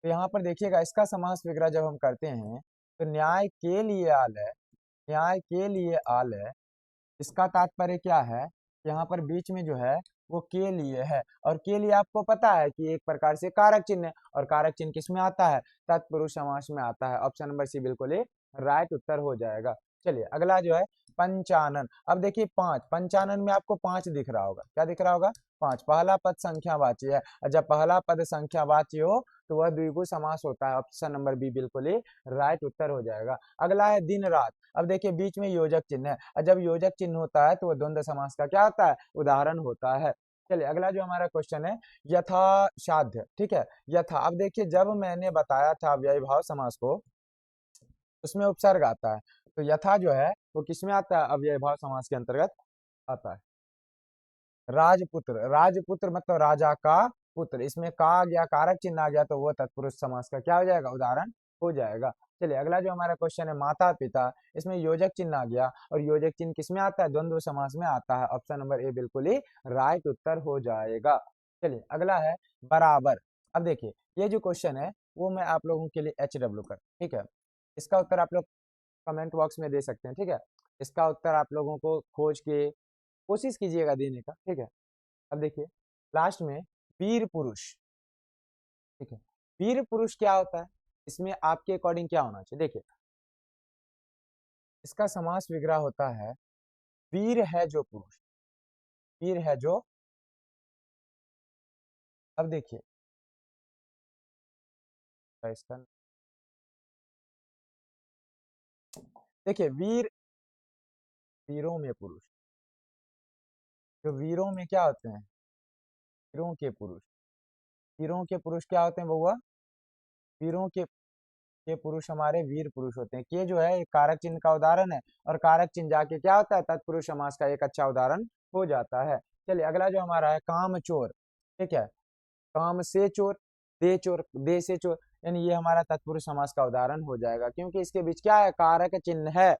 तो यहाँ पर देखिएगा इसका समास विग्रह जब हम करते हैं तो न्याय के लिए आलय, न्याय के लिए आलय, इसका तात्पर्य क्या है, यहाँ पर बीच में जो है वो के लिए है, और के लिए आपको पता है कि एक प्रकार से कारक चिन्ह है, और कारक चिन्ह किस में आता है, तत्पुरुष समास में आता है। ऑप्शन नंबर सी बिल्कुल ही राइट उत्तर हो जाएगा। चलिए अगला जो है पंचानन। अब देखिए पांच, पंचानन में आपको पांच दिख रहा होगा, क्या दिख रहा होगा, पांच। पहला पद संख्यावाची है, और जब पहला पद संख्यावाची हो तो वह द्विगु समास होता है। ऑप्शन नंबर बी बिल्कुल ही राइट उत्तर हो जाएगा। अगला है दिन रात। अब देखिए बीच में योजक चिन्ह है, और जब योजक चिन्ह होता है तो वह द्वंद्व समास का क्या होता है, उदाहरण होता है। चलिए अगला जो हमारा क्वेश्चन है, यथासाध्य। ठीक है, यथा। अब देखिए जब मैंने बताया था अव्ययी भाव समास को, उसमें उपसर्ग आता है, तो यथा जो है वो किसमें आता है, अव्ययी भाव समास के अंतर्गत आता है। राजपुत्र, राजपुत्र मतलब राजा का पुत्र, इसमें का आ गया, कारक चिन्ह आ गया, तो वो तत्पुरुष समास का क्या हो जाएगा, उदाहरण हो जाएगा। चलिए अगला जो हमारा क्वेश्चन है माता पिता, इसमें योजक चिन्ह आ गया, और योजक चिन्ह किसमें आता है, द्वंद्व समास में आता है। ऑप्शन नंबर ए बिल्कुल ही राइट उत्तर हो जाएगा। चलिए अगला है बराबर। अब देखिए ये जो क्वेश्चन है वो मैं आप लोगों के लिए HW कर, ठीक है, इसका उत्तर आप लोग कमेंट बॉक्स में दे सकते हैं। ठीक है, इसका उत्तर आप लोगों को खोज के कोशिश कीजिएगा देने का। ठीक है, अब देखिए लास्ट में वीर पुरुष। ठीक है, वीर पुरुष क्या होता है, इसमें आपके अकॉर्डिंग क्या होना चाहिए? देखिए इसका समास विग्रह होता है वीर है जो पुरुष, वीर है जो। अब देखिए इसका, देखिए वीर, वीरों में पुरुष, जो वीरों में क्या होते हैं, वीरों के पुरुष, वीरों के पुरुष क्या होते हैं बउआ, वीरों के पुरुष हमारे वीर पुरुष होते हैं। के जो है एक कारक चिन्ह का उदाहरण है, और कारक चिन्ह जाके क्या होता है, तत्पुरुष समास का एक अच्छा उदाहरण हो जाता है। चलिए अगला जो हमारा है काम चोर। ठीक है, काम से चोर, दे चोर, दे से चोर, यानी ये हमारा तत्पुरुष समास का उदाहरण हो जाएगा, क्योंकि इसके बीच क्या है, कारक चिन्ह है।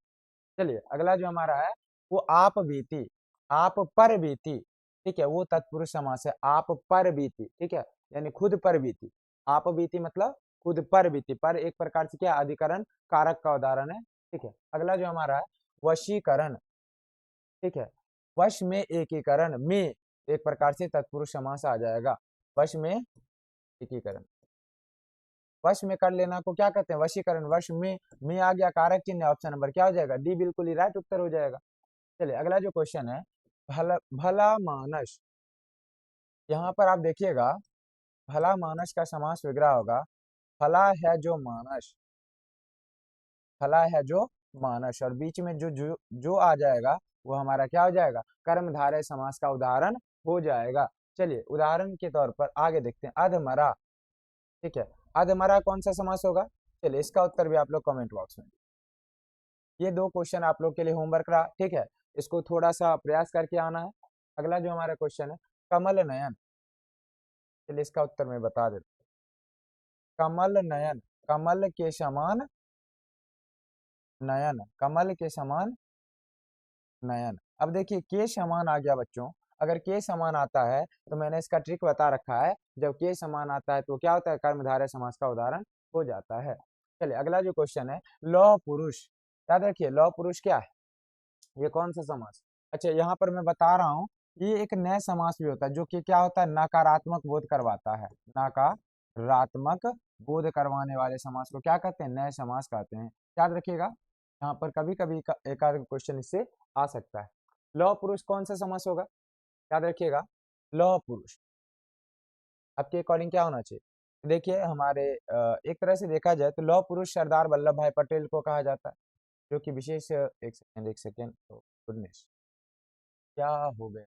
चलिए अगला जो हमारा है वो आप बीती, आप पर बीती, ठीक है, वो तत्पुरुष समास है, आप पर बीती, ठीक है, यानी खुद पर बीती। आप बीती मतलब खुद पर बीती, पर एक प्रकार से क्या, अधिकरण कारक का उदाहरण है, ठीक है। अगला जो हमारा है वशीकरण, ठीक है, वश में एकीकरण में एक प्रकार से तत्पुरुष समास आ जाएगा, वश में एकीकरण, वश में कर लेना को क्या कहते हैं, वशीकरण। वश में आ गया कारक चिन्ह, ऑप्शन नंबर क्या हो जाएगा, डी बिल्कुल ही राइट उत्तर हो जाएगा। चलिए अगला जो क्वेश्चन है, भला भला मानस, यहाँ पर आप देखिएगा भला मानस का समास विग्रह होगा, भला है जो मानस, भला है जो मानस, और बीच में जो आ जाएगा वो हमारा क्या हो जाएगा, कर्मधारय समास का उदाहरण हो जाएगा। चलिए उदाहरण के तौर पर आगे देखते हैं, अधमरा, ठीक है, अधमरा कौन सा समास होगा, चलिए इसका उत्तर भी आप लोग कमेंट बॉक्स में। ये दो क्वेश्चन आप लोग के लिए होमवर्क रहा, ठीक है, इसको थोड़ा सा प्रयास करके आना है। अगला जो हमारा क्वेश्चन है, कमल नयन, चलिए इसका उत्तर मैं बता देता हूं। कमल नयन, कमल के समान नयन, कमल के समान नयन। अब देखिए के समान आ गया बच्चों, अगर के समान आता है तो मैंने इसका ट्रिक बता रखा है, जब के समान आता है तो क्या होता है, कर्मधारय समास का उदाहरण हो जाता है। चलिए अगला जो क्वेश्चन है, लौह पुरुष, याद रखिए लौह पुरुष क्या है, ये कौन सा समास। अच्छा यहाँ पर मैं बता रहा हूँ, ये एक नए समास भी होता है जो कि क्या होता है, नकारात्मक बोध करवाता है, नकारात्मक बोध करवाने वाले समास को क्या कहते हैं, नए समास कहते हैं, याद रखिएगा। यहाँ पर कभी कभी एक आध क्वेश्चन इससे आ सकता है। लौह पुरुष कौन सा समास होगा, याद रखिएगा, लौह पुरुष आपके अकॉर्डिंग क्या होना चाहिए, देखिए हमारे एक तरह से देखा जाए तो लौह पुरुष सरदार वल्लभ भाई पटेल को कहा जाता है, जो कि विशेष, एक सेकेंड, गुडनेस क्या हो गया,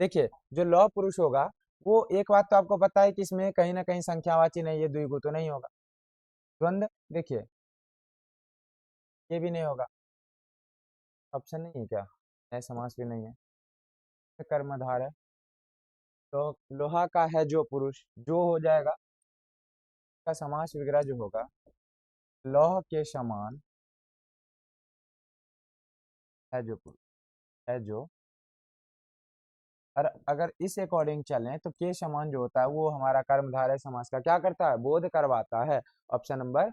देखिए जो लौह पुरुष होगा वो, एक बात तो आपको पता है कि इसमें कहीं ना कहीं संख्यावाची नहीं है, द्विगु तो नहीं होगा, द्वंद, देखिए ये भी नहीं होगा, ऑप्शन नहीं है क्या, है समास भी नहीं है, कर्मधार है, तो लोहा का है जो पुरुष, जो हो जाएगा, का समास विग्रह जो होगा, लौह के समान है जो पुरुष, है जो, और अगर इस अकॉर्डिंग चलें तो के समान जो होता है वो हमारा कर्मधारय समास का क्या करता है, बोध करवाता है, ऑप्शन नंबर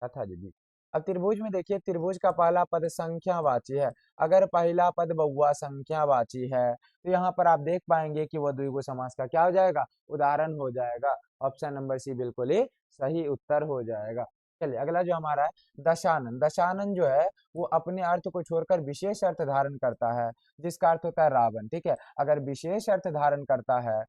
था जी बी। अब त्रिभुज में देखिए, त्रिभुज का पहला पद संख्यावाची है, अगर पहला पद बहुआ संख्यावाची है तो यहाँ पर आप देख पाएंगे कि वह द्विगु समास का क्या हो जाएगा, उदाहरण हो जाएगा, ऑप्शन नंबर सी बिल्कुल ही सही उत्तर हो जाएगा। चलिए अगला जो हमारा है, दशानन, दशानन जो है वो अपने अर्थ को छोड़कर विशेष अर्थ धारण करता है, जिसका अर्थ होता है रावण, ठीक है, अगर विशेष अर्थ धारण करता है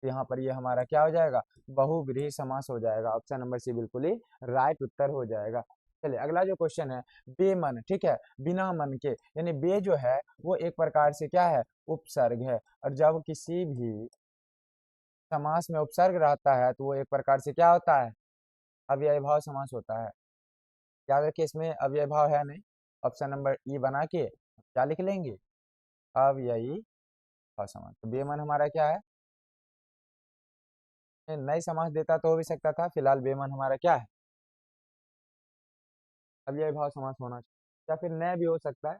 तो यहाँ पर ये हमारा क्या हो जाएगा, बहुव्रीहि समास हो जाएगा, ऑप्शन नंबर सी बिल्कुल ही राइट उत्तर हो जाएगा। चलिए अगला जो क्वेश्चन है, बेमन, ठीक है, बिना मन के, यानी बे जो है वो एक प्रकार से क्या है, उपसर्ग है, और जब किसी भी समास में उपसर्ग रहता है तो वो एक प्रकार से क्या होता है, अव्ययी भाव समास होता है, याद रखिए इसमें अव्ययी भाव है नहीं, ऑप्शन नंबर ई बना के क्या लिख लेंगे, अव्ययी भाव समास। तो बेमन हमारा क्या है, नई समास देता तो हो भी सकता था, फिलहाल बेमन हमारा क्या है, अव्ययी भाव समास होना चाहिए, या फिर नए भी हो सकता है।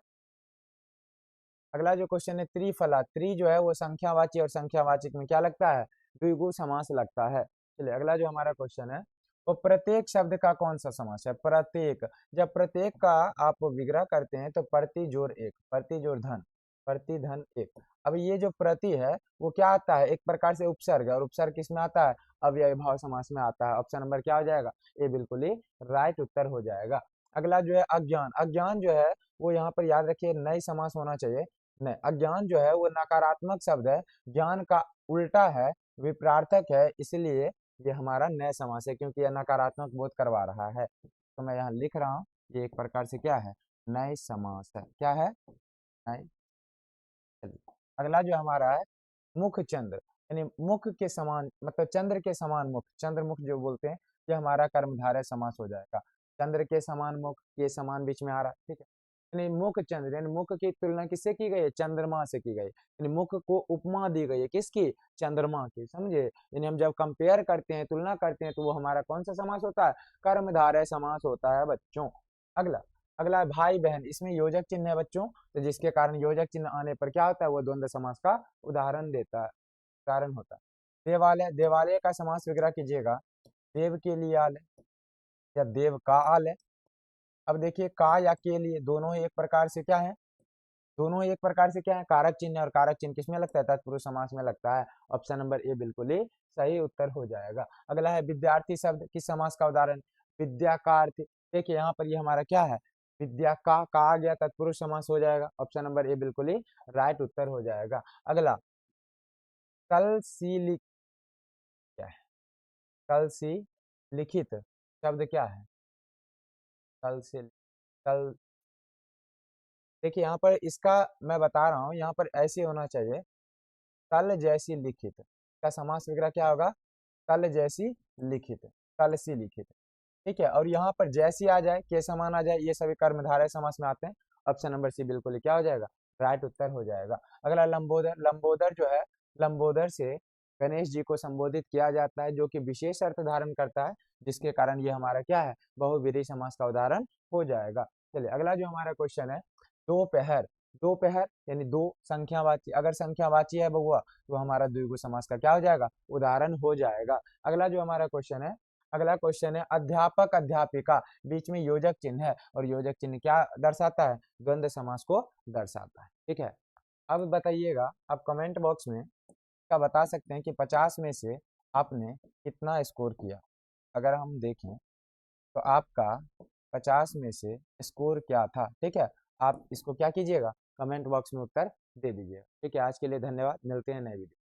अगला जो क्वेश्चन है, त्रिफला, त्रि जो है वो संख्यावाची और संख्यावाचक में क्या लगता है, द्विगु समास लगता है। चलिए अगला जो हमारा क्वेश्चन है, वो प्रत्येक शब्द का कौन सा समास है, प्रत्येक, जब प्रत्येक का आप विग्रह करते हैं तो प्रति जोड़ एक, प्रति जोड़ धन, प्रति धन एक। अब ये जो प्रति है वो क्या आता है, एक प्रकार से उपसर्ग है, और उपसर्ग किसमें आता है, अव्ययी भाव समास में आता है, ऑप्शन नंबर क्या हो जाएगा, ये बिल्कुल ही राइट उत्तर हो जाएगा। अगला जो है अज्ञान, अज्ञान जो है वो यहाँ पर याद रखिए नई समास होना चाहिए, नहीं, अज्ञान जो है वो नकारात्मक शब्द है, ज्ञान का उल्टा है, विपरार्थक है, इसलिए ये हमारा नए समास है, क्योंकि यह नकारात्मक बोध करवा रहा है, तो मैं यहाँ लिख रहा हूँ, ये एक प्रकार से क्या है, नए समास है, क्या है, नए। चलिए अगला जो हमारा है, मुख चंद्र, यानी मुख के समान, मतलब चंद्र के समान मुख, चंद्रमुख जो बोलते हैं, ये हमारा कर्मधारय समास हो जाएगा, चंद्र के समान मुख, ये समान बीच में आ रहा है, ठीक है। यानी मुख चंद्र, यानी मुख की तुलना किससे की गई है? चंद्रमा से की गई। यानी मुख को उपमा दी गई है किसकी? चंद्रमा की, समझे? यानी हम जब कंपेयर करते हैं, तुलना करते हैं, तो वो हमारा कौन सा समास होता है? कर्मधारय समास होता है बच्चों। अगला अगला है भाई बहन, इसमें योजक चिन्ह है बच्चों, तो जिसके कारण योजक चिन्ह आने पर क्या होता है? वो द्वंद्व समास का उदाहरण देता है, कारण होता है। देवालय, देवालय का समास विग्रह कीजिएगा। देव के लिए आलय या देव का आलय। अब देखिए का या के लिए दोनों ही एक प्रकार से क्या है? दोनों ही एक प्रकार से क्या है? कारक चिन्ह, और कारक चिन्ह किसमें लगता है? तत्पुरुष समास में लगता है। ऑप्शन नंबर ए बिल्कुल ही सही उत्तर हो जाएगा। अगला है विद्यार्थी शब्द किस समास का उदाहरण? विद्या का अर्थ, देखिए यहाँ पर ये हमारा क्या है? विद्या का आ गया, तत्पुरुष समास हो जाएगा। ऑप्शन नंबर ए बिल्कुल ही राइट उत्तर हो जाएगा। अगला कल सी लिख क्या है? कल सी लिखित शब्द क्या है? कल से कल, देखिए यहाँ पर इसका मैं बता रहा हूँ, यहाँ पर ऐसे होना चाहिए, कल जैसी लिखित का समास विग्रह क्या होगा? कल जैसी लिखित, कल सी लिखित, ठीक है। और यहाँ पर जैसी आ जाए, के समान आ जाए, ये सभी कर्मधारय समास में आते हैं। ऑप्शन नंबर सी बिल्कुल ही क्या हो जाएगा? राइट उत्तर हो जाएगा। अगला लंबोदर, लंबोदर जो है, लंबोदर से गणेश जी को संबोधित किया जाता है, जो कि विशेष अर्थ धारण करता है, जिसके कारण ये हमारा क्या है? बहुव्रीहि समास का उदाहरण हो जाएगा। चलिए अगला जो हमारा क्वेश्चन है, दोपहर, दोपहर यानी दो संख्यावाची, अगर संख्यावाची है बहुआ, तो हमारा द्विगु समास का क्या हो जाएगा? उदाहरण हो जाएगा। अगला जो हमारा क्वेश्चन है, अगला क्वेश्चन है अध्यापक अध्यापिका, बीच में योजक चिन्ह है, और योजक चिन्ह क्या दर्शाता है? द्वंद्व समास को दर्शाता है, ठीक है। अब बताइएगा, आप कमेंट बॉक्स में क्या बता सकते हैं कि 50 में से आपने कितना स्कोर किया? अगर हम देखें तो आपका 50 में से स्कोर क्या था, ठीक है। आप इसको क्या कीजिएगा? कमेंट बॉक्स में उत्तर दे दीजिएगा, ठीक है। आज के लिए धन्यवाद, मिलते हैं नए वीडियो।